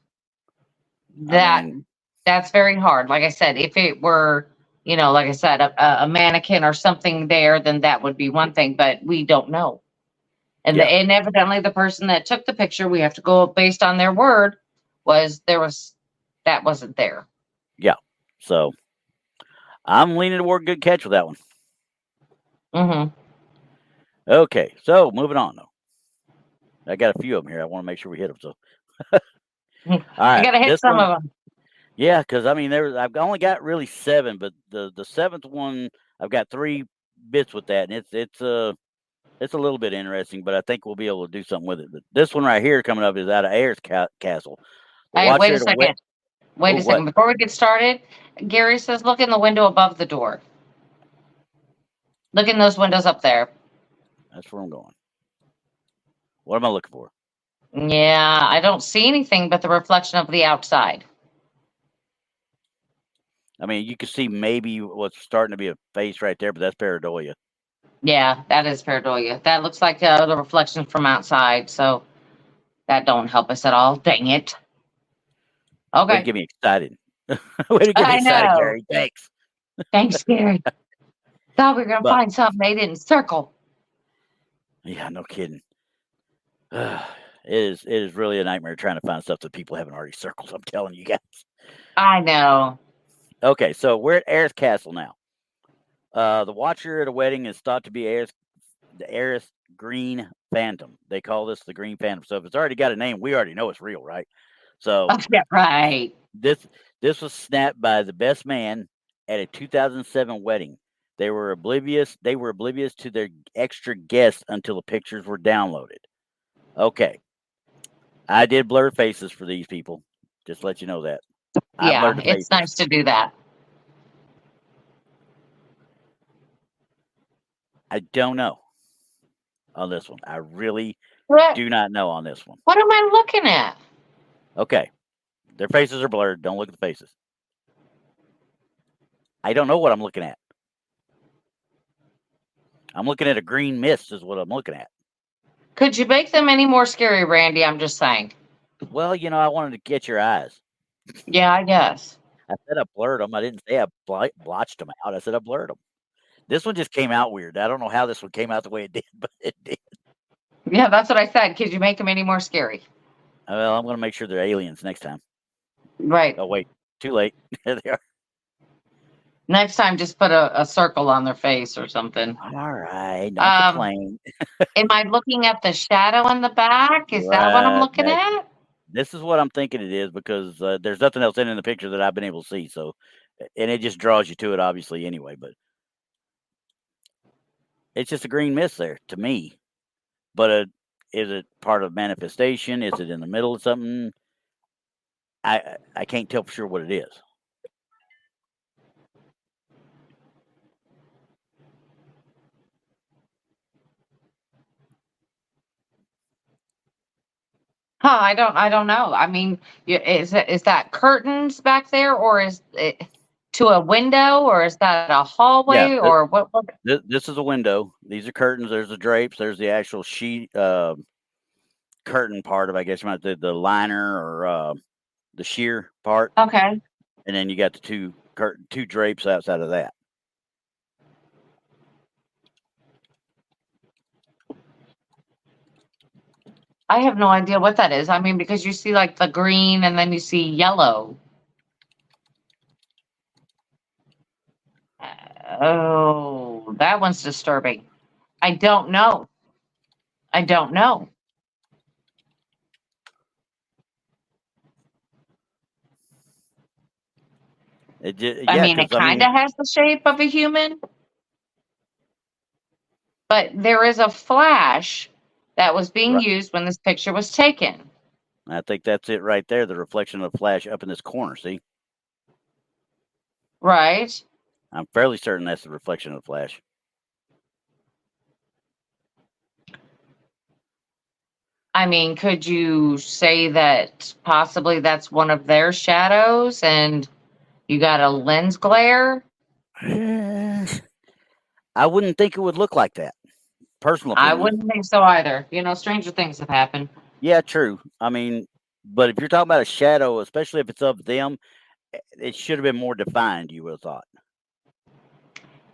I that mean, that's very hard. Like I said, if it were, like I said, a mannequin or something there, then that would be one thing. But we don't know, yeah, and evidently the person that took the picture, we have to go based on their word, that wasn't there. yeah. So I'm leaning toward good catch with that one. Hmm. Okay, so moving on though. I got a few of them here. I want to make sure we hit them. So, all I right, gotta hit this some one, of them. yeah, because I mean, I've only got really 7, but the seventh one, I've got 3 bits with that, and it's a little bit interesting, but I think we'll be able to do something with it. But this one right here coming up is out of Ayers Castle. The Hey, wait Watcher a at a wet. second. Wait Oh, a what? second. Before we get started, Gary says, look in the window above the door. Look in those windows up there. That's where I'm going. What am I looking for? Yeah, I don't see anything but the reflection of the outside. I mean, you can see maybe what's starting to be a face right there, but that's pareidolia. Yeah, that is pareidolia. That looks like the reflection from outside, so that don't help us at all. Dang it. Way to Okay. get me excited. Way to get me I excited, know. Gary. Thanks. Thanks, Gary. Thought we were gonna But find something they didn't circle. yeah, no kidding. It is really a nightmare trying to find stuff that people haven't already circled. I'm telling you guys. I know. Okay, so we're at Ayers Castle now. The Watcher at a wedding is thought to be the Ayers Green Phantom. They call this the Green Phantom. So if it's already got a name, we already know it's real, right? So Okay, right. this was snapped by the best man at a 2007 wedding. They were oblivious to their extra guests until the pictures were downloaded. Okay. I did blur faces for these people. Just to let you know that. I blurred Yeah, the it's faces. nice to do that. I don't know on this one. I really What do not know on this one. what am I looking at? Okay. Their faces are blurred. Don't look at the faces. I don't know what I'm looking at. I'm looking at a green mist is what I'm looking at. Could you make them any more scary, Randy? I'm just saying. Well, I wanted to get your eyes. Yeah, I guess. I said I blurred them. I didn't say I blotched them out. I said I blurred them. This one just came out weird. I don't know how this one came out the way it did, but it did. Yeah, that's what I said. Could you make them any more scary? Well, I'm going to make sure they're aliens next time. Right. Oh, wait. Too late. There they are. Next time, just put a circle on their face or something. All right. Don't complain. Am I looking at the shadow in the back? Is that what I'm Right. looking at? This is what I'm thinking it is because there's nothing else in the picture that I've been able to see. So, and it just draws you to it, obviously, anyway. But it's just a green mist there to me. But Is it part of manifestation? Is it in the middle of something? I can't tell for sure what it is. Huh, I don't know. I mean, is that curtains back there, or is it to a window, or is that a Yeah, hallway, or what? this is a window. These are curtains. There's the drapes. There's the actual sheet curtain part of, I guess you might say, the liner or the sheer part, Okay. and then you got the two drapes outside of that. I have no idea what that is. I mean, because you see like the green and then you see yellow. Oh, that one's disturbing. I don't know. I don't know. I Yeah, mean, it because I kind mean, of has the shape of a human, but there is a flash that was being right, used when this picture was taken. I think that's it right there. The reflection of the flash up in this corner. See, Right? I'm fairly certain that's the reflection of the flash. I mean, could you say that possibly that's one of their shadows and you got a lens glare? I wouldn't think it would look like that. Personal I opinion. wouldn't think so either. Stranger things have happened. Yeah, true. I mean, but if you're talking about a shadow, especially if it's of them, it should have been more defined. You would have thought.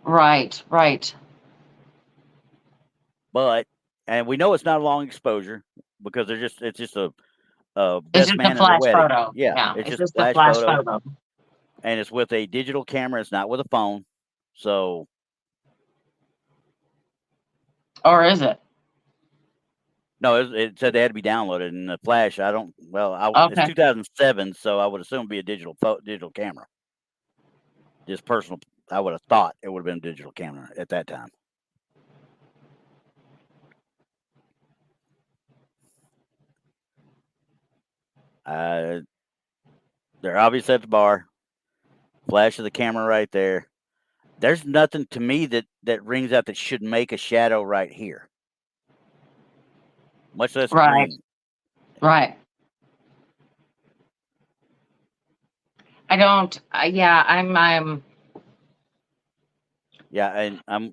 Right, right. But and we know it's not a long exposure because it's just a It's best just a man at a flash wedding. photo. Yeah, Yeah, it's it's just a just a flash flash photo, photo. and it's with a digital camera. It's not with a phone. So Or is it? no, it said they had to be downloaded. And the flash, I don't. Well, it's Okay. 2007, so I would assume it'd be a digital camera. Just personal. I would have thought it would have been a digital camera at that time. They're obviously at the bar. Flash of the camera right there. There's nothing to me that rings out that should make a shadow right here, much less Right, green. right. I don't. Yeah, I'm. Yeah, and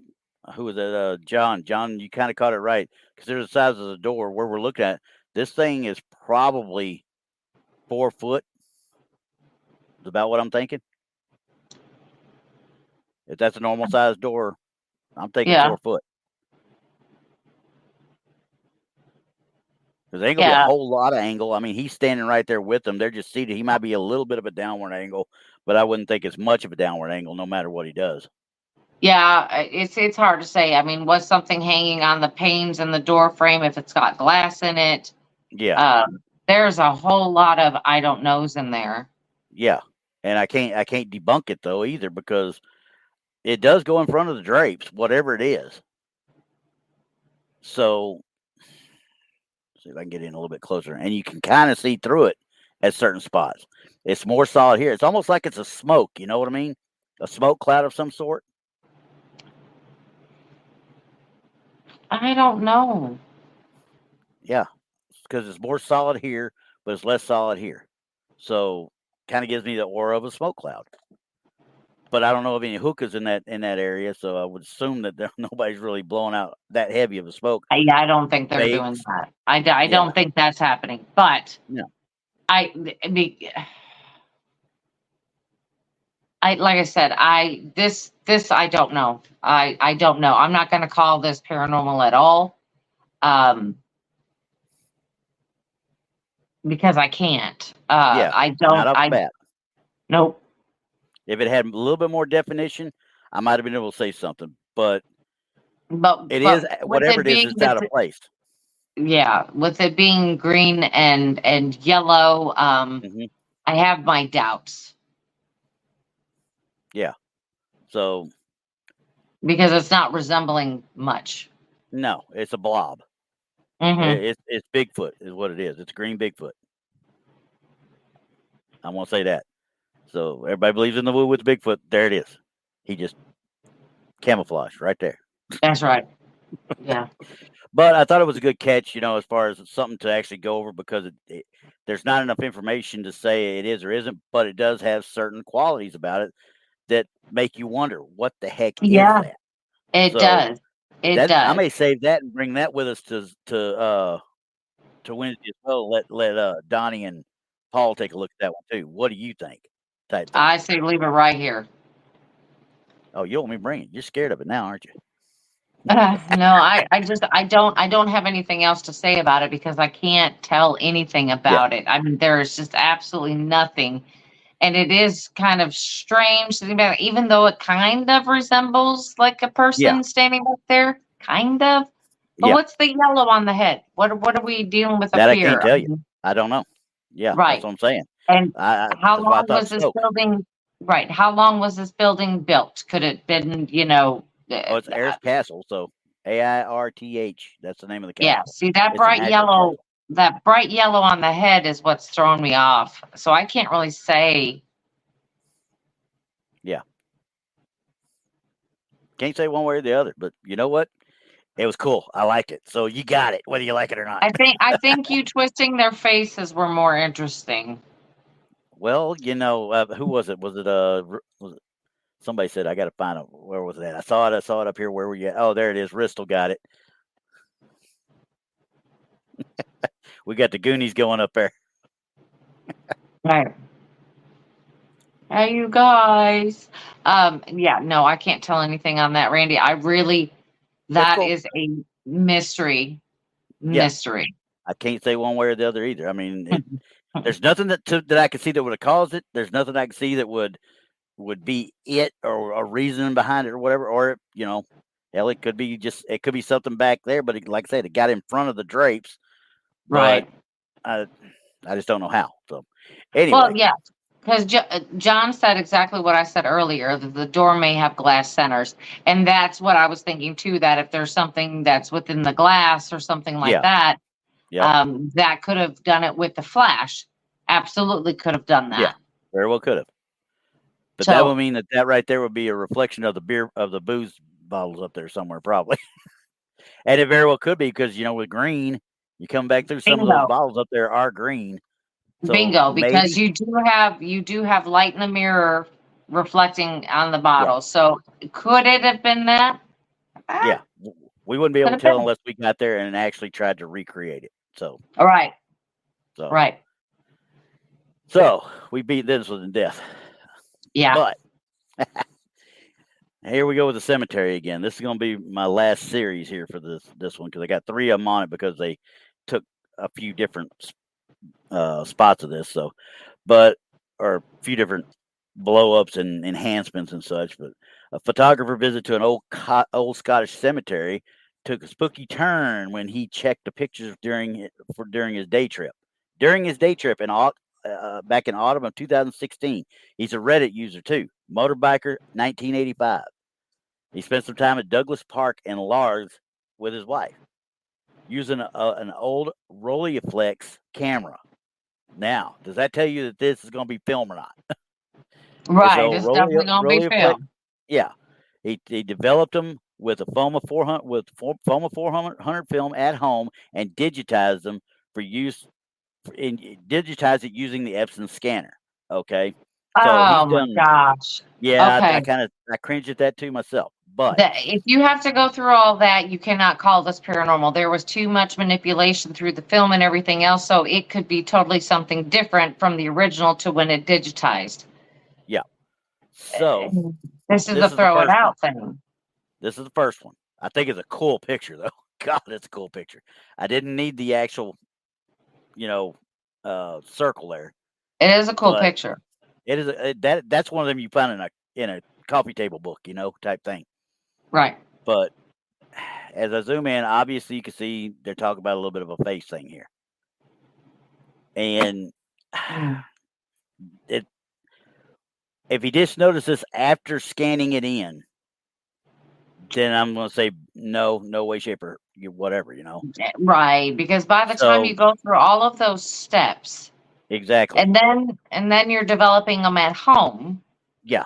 who was that? John. John, you kind of caught it right because there's the size of the door where we're looking at. This thing is probably 4 foot. Is about what I'm thinking. If that's a normal size door, I'm thinking Yeah, 4 foot. Because there ain't gonna be a yeah, whole lot of angle. I mean, he's standing right there with them. They're just seated. He might be a little bit of a downward angle, but I wouldn't think it's much of a downward angle, no matter what he does. yeah. It's hard to say. I mean, was something hanging on the panes in the door frame if it's got glass in it? Yeah, There's a whole lot of I don't knows in there. yeah. And I can't debunk it though either because it does go in front of the drapes, whatever it is. So see if I can get in a little bit closer, and you can kind of see through it at certain spots. It's more solid here. It's almost like it's a smoke. You know what I mean? A smoke cloud of some sort. I don't know. Yeah, because it's more solid here, but it's less solid here. So kind of gives me the aura of a smoke cloud. But I don't know of any hookahs in that area, so I would assume that nobody's really blowing out that heavy of a smoke. Yeah, I don't think they're doing Bakes, that. I yeah, don't think that's happening. But no, I, I like I said, this I don't know. I don't know. I'm not going to call this paranormal at all. Um, because I can't. yeah, I not don't. off the bat. Nope. If it had a little bit more definition, I might have been able to say something. But it is But with whatever it it is, being it's out of place. yeah, with it being green and yellow, Hmm. I have my doubts Yeah. So because it's not resembling much. no, it's a blob. It's Bigfoot is what it is. It's green Bigfoot. I'm gonna say that. So everybody believes in the woo with Bigfoot. There it is. He just camouflaged right there. That's right. Yeah. But I thought it was a good catch, as far as something to actually go over, because there's not enough information to say it is or isn't, but it does have certain qualities about it that make you wonder what the heck is Yeah, that. it does. It I does. may save that and bring that with us to Wednesday as well. Let Donnie and Paul take a look at that one too. What do you think? Type thing. I say leave it right here. Oh, you want me to bring it? You're scared of it now, aren't you? No, I don't have anything else to say about it because I can't tell anything about it. I mean, there is just absolutely nothing. And it is kind of strange to think about, even though it kind of resembles like a person standing up there, kind of. But Yeah. what's the yellow on the head? What are we dealing with up That I here? can't tell you. I don't know. Yeah, that's Right. what I'm saying. And how That's why I long thought was this so. building? Right. How long was this building built? Could it been, Oh, it's Ayers Castle. So AIRTH. That's the name of the yeah. castle. See that It's an bright actual yellow, castle. that bright yellow on the head is what's throwing me off. So I can't really say. Yeah. Can't say one way or the other, but you know what? It was cool. I liked it. So you got it, whether you like it or not. I think you twisting their faces were more interesting. Well, who was it? Was it somebody said I got to find it. Where was that? I saw it up here. Where were you at? Oh, there it is. Ristel got it. We got the Goonies going up there. Right. Hey, you guys. Yeah, no, I can't tell anything on that, Randy. That's That cool. is a mystery. Yeah. Mystery. I can't say one way or the other either. I mean, there's nothing that I could see that would have caused it. There's nothing I could see that would be it or a reason behind it or whatever. Or hell, it could be something back there. But like I said, it got in front of the drapes. But Right. I just don't know how. So anyway, Well, yeah, because John said exactly what I said earlier, that the door may have glass centers. And that's what I was thinking too, that if there's something that's within the glass or something like that, that could have done it with the flash. Absolutely could have done that. Yeah, very well could have. But that would mean that right there would be a reflection of the booze bottles up there somewhere, probably. And it very well could be because with green, you come back through some of those bottles up there are green. So Bingo, because maybe you do have light in the mirror reflecting on the bottle. So could it have been that? Yeah, we wouldn't be able to tell unless we got there and actually tried to recreate it. So right. Right. So we beat this within death. Yeah. But here we go with the cemetery again. This is going to be my last series here for this one because I got 3 of them on it because they took a few different spots of this. So, or a few different blow ups and enhancements and such. But a photographer visit to an old Scottish cemetery took a spooky turn when he checked the pictures during his day trip. During his day trip back in autumn of 2016, he's a Reddit user too. Motorbiker, 1985. He spent some time at Douglas Park in Largs with his wife, using an old Rolleiflex camera. Now, does that tell you that this is going to be film or not? Right, it's definitely going to be film. Yeah, he developed them with a Foma 400 film at home and digitized them for use. Digitize it using the Epson scanner. Okay, so he's Oh my done. gosh. Yeah, Okay. I cringe at that too myself. But If you have to go through all that, you cannot call this paranormal. There was too much manipulation through the film and everything else, so it could be totally something different from the original to when it digitized. Yeah. So this is the throw it out thing. This is the first one. I think it's a cool picture though. God, it's a cool picture. I didn't need the actual, circle there. It is a cool picture. It is that's one of them you find in a coffee table book, type thing. Right. But as I zoom in, obviously you can see they're talking about a little bit of a face thing here. And if you just notice this after scanning it in, then I'm going to say no way, shape, or whatever, Right, because by the time So you go through all of those steps, exactly. and then you're developing them at home. Yeah.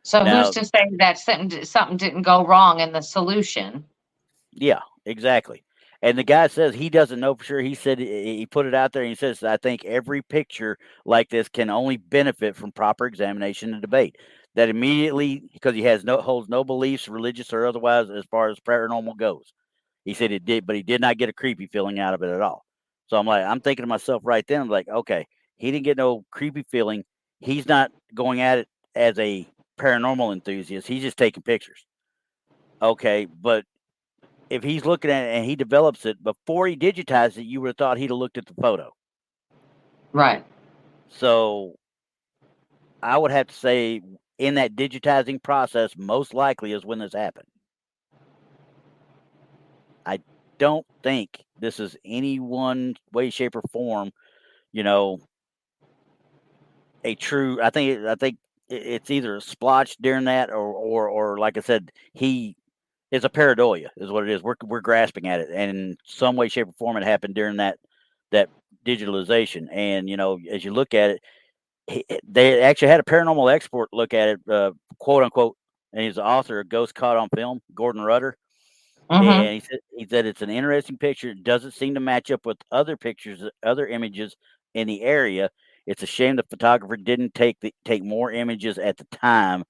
So who's Now, to say that something didn't go wrong in the solution? yeah, exactly. And the guy says he doesn't know for sure. He said he put it out there and he says, I think every picture like this can only benefit from proper examination and debate. That immediately, because he holds no beliefs, religious or otherwise, as far as paranormal goes. He said it did, but he did not get a creepy feeling out of it at all. So I'm thinking to myself right then, I'm like, okay, he didn't get no creepy feeling. He's not going at it as a paranormal enthusiast. He's just taking pictures. Okay, but if he's looking at it and he develops it before he digitized it, you would have thought he'd have looked at the photo. Right. So I would have to say in that digitizing process, most likely is when this happened. I don't think this is any one way, shape, or form, a true. I think it's either a splotch during that, or like I said, he is a pareidolia, is what it is. We're grasping at it, and in some way, shape, or form, it happened during that digitalization. And as you look at it, they actually had a paranormal expert look at it, quote unquote, and he's the author of Ghost Caught on Film, Gordon Rudder. Mm-hmm. And he said it's an interesting picture. It doesn't seem to match up with other pictures, other images in the area. It's a shame the photographer didn't take more images at the time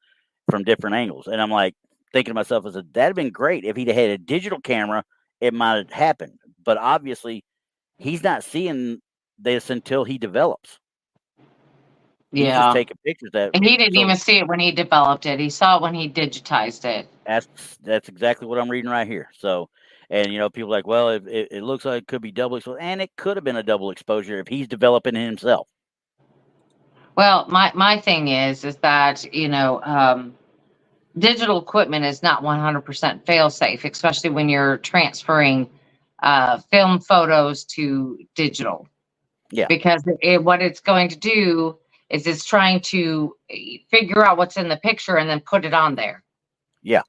from different angles. And I'm like thinking to myself, that'd have been great if he'd had a digital camera. It might have happened, but obviously he's not seeing this until he develops. He's just Yeah. taking pictures that. And he didn't So even see it when he developed it. He saw it when he digitized it. that's exactly what I'm reading right here. So, and people are like, well, it looks like it could be double exposure, and it could have been a double exposure if he's developing it himself. Well, my thing is that digital equipment is not 100% fail safe, especially when you're transferring film photos to digital. Yeah. Because what it's going to do is it's trying to figure out what's in the picture and then put it on there. Yeah.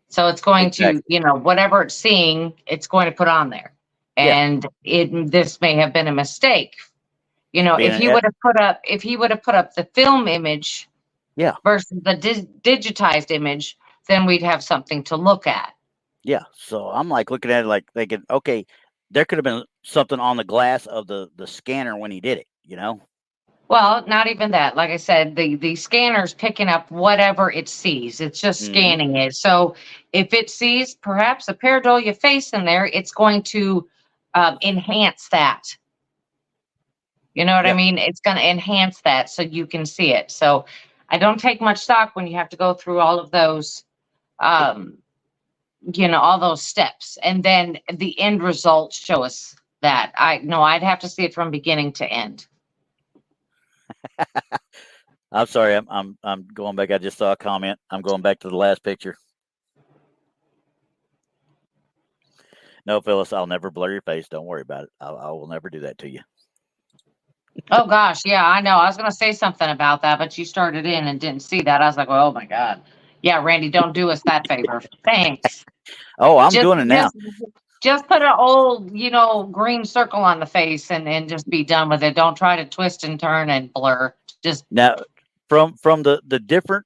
So it's going Exactly. to, whatever it's seeing, it's going to put on there. Yeah. And this may have been a mistake. Being If he would have put up the film image, yeah, versus the digitized image, then we'd have something to look at. yeah. So I'm like looking at it like thinking, okay, there could have been something on the glass of the scanner when he did it. Well, not even that. Like I said, the scanner's picking up whatever it sees. It's just Mm-hmm. scanning it. So if it sees perhaps a pareidolia face in there, it's going to enhance that. You know what I Yeah. mean? It's going to enhance that so you can see it. So I don't take much stock when you have to go through all of those, all those steps, and then the end results show us that. I'd have to see it from beginning to end. I'm sorry. I'm going back. I just saw a comment. I'm going back to the last picture. No, Phyllis, I'll never blur your face. Don't worry about it. I will never do that to you. Oh gosh, yeah, I know. I was gonna say something about that, but you started in and didn't see that. I was like, oh my god. Yeah, Randy, don't do us that favor. Thanks. Oh, I'm Just doing it now. just put an old, green circle on the face and just be done with it. Don't try to twist and turn and blur. Just Now, from the different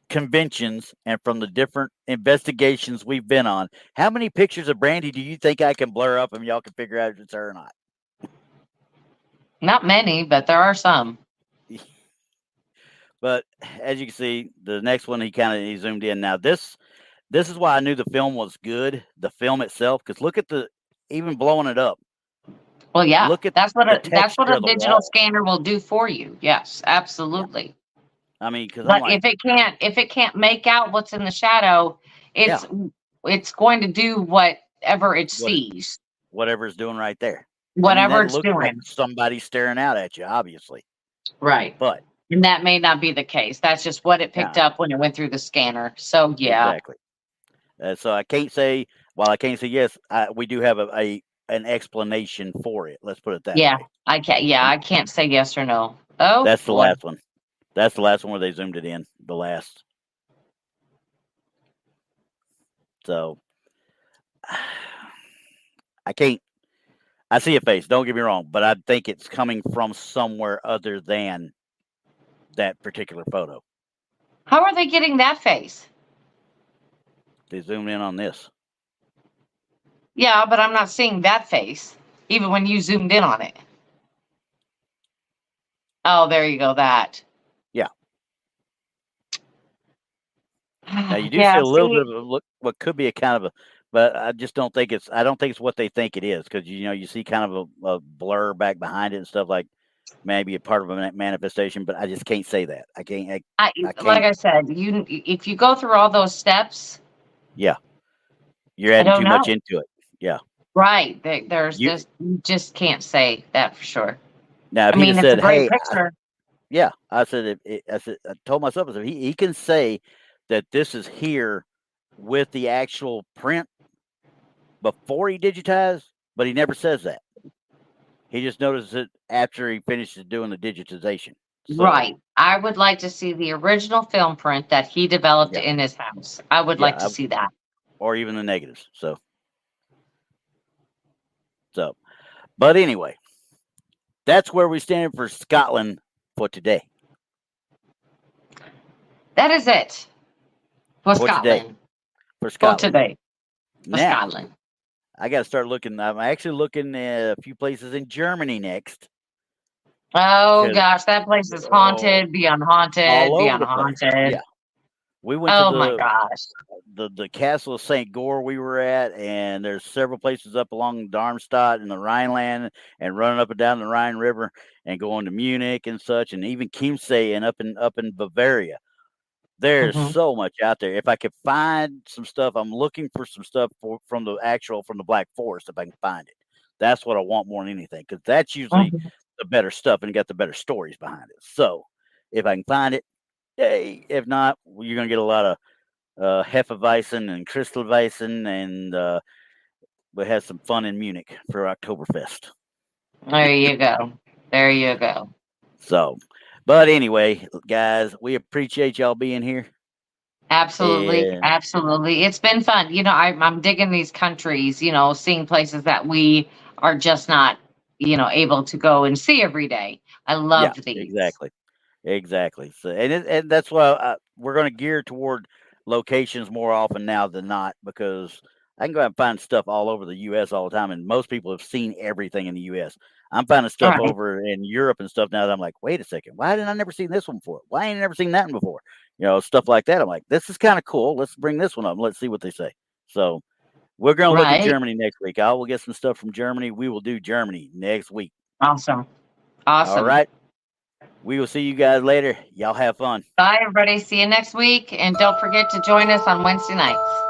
conventions and from the different investigations we've been on, how many pictures of Brandi do you think I can blur up and y'all can figure out if it's her or not? not many, but there are some. But as you can see, the next one he zoomed in. Now this is why I knew the film was good, the film itself, because look at even blowing it up. Well, yeah, Look at that's what the that's what texture a of the digital wall. scanner will do for you. Yes, absolutely. I mean, because I'm But like, if it can't make out what's in the shadow, yeah, it's going to do whatever it what sees, whatever it's doing right there. I mean, whatever that it's looks like doing. somebody staring out at you, obviously. Right. But And that may not be the case. That's just what it picked yeah, up when it went through the scanner. So yeah. exactly. So I can't say. While I can't say yes, we do have an explanation for it. Let's put it that Yeah. way. I can't I can't say yes or no. Oh That's the boy. last one. That's the last one where they zoomed it in. The last. So I can't. I see a face. Don't get me wrong, but I think it's coming from somewhere other than that particular photo. How are they getting that face? They zoomed in on this. Yeah, but I'm not seeing that face, even when you zoomed in on it. Oh, there you go. That. Yeah. Now you do see Yeah. a little bit See, of a look, what could be a kind of a, but I just don't think it's. I don't think it's what they think it is because you see kind of a blur back behind it and stuff like maybe a part of a manifestation. But I just can't say that. I can't. I like can't. I said, if you go through all those steps, Yeah, you're I adding don't too much know. into it. Yeah. Right. There's You this. You just can't say that for sure. now if I he'd mean, have it's a said, great "Hey," picture. yeah, I said, I said, I told myself, I said, he can say that this is here with the actual print before he digitized, but he never says that. He just notices it after he finishes doing the digitization. Right. So, I would like to see the original film print that he developed yeah, in his house. I would like to yeah, see that. or even the negatives. So, but anyway, that's where we stand for Scotland for today. That is it for For today, Scotland. for For Scotland. today. For Now, Scotland. I got to start looking. I'm actually looking at a few places in Germany next. Oh Because gosh, that place is oh, haunted, beyond all haunted, over beyond the place. haunted. Yeah, we went to Oh my gosh. the castle of St. Gore we were at, and there's several places up along Darmstadt and the Rhineland, and running up and down the Rhine River, and going to Munich and such, and even Chiemsee and up in Bavaria. There's Mhm. so much out there. If I could find some stuff, I'm looking for some stuff from the Black Forest. If I can find it, that's what I want more than anything, because that's usually Mhm. the better stuff and got the better stories behind it. So if I can find it, yay. If not, well, you're gonna get a lot of Hefeweizen and Crystalweizen, and we had some fun in Munich for Oktoberfest. There you go. There you go. So, but anyway, guys, we appreciate y'all being here. Absolutely. And Absolutely. It's been fun. I'm digging these countries, seeing places that we are just not, able to go and see every day. I yeah, love these. exactly. Exactly. So, and that's why we're going to gear toward locations more often now than not, because I can go out and find stuff all over the U.S. all the time, and most people have seen everything in the U.S. I'm finding All stuff right. over in Europe and stuff now that I'm like, wait a second, why did I never seen this one before? Why ain't I never seen that one before? Stuff like that. I'm like, this is kind of cool. Let's bring this one up. Let's see what they say. So we're going to look at Right. Germany next week. I will get some stuff from Germany. We will do Germany next week. Awesome. All Awesome. right. We will see you guys later. Y'all have fun. Bye, everybody. See you next week. And don't forget to join us on Wednesday nights.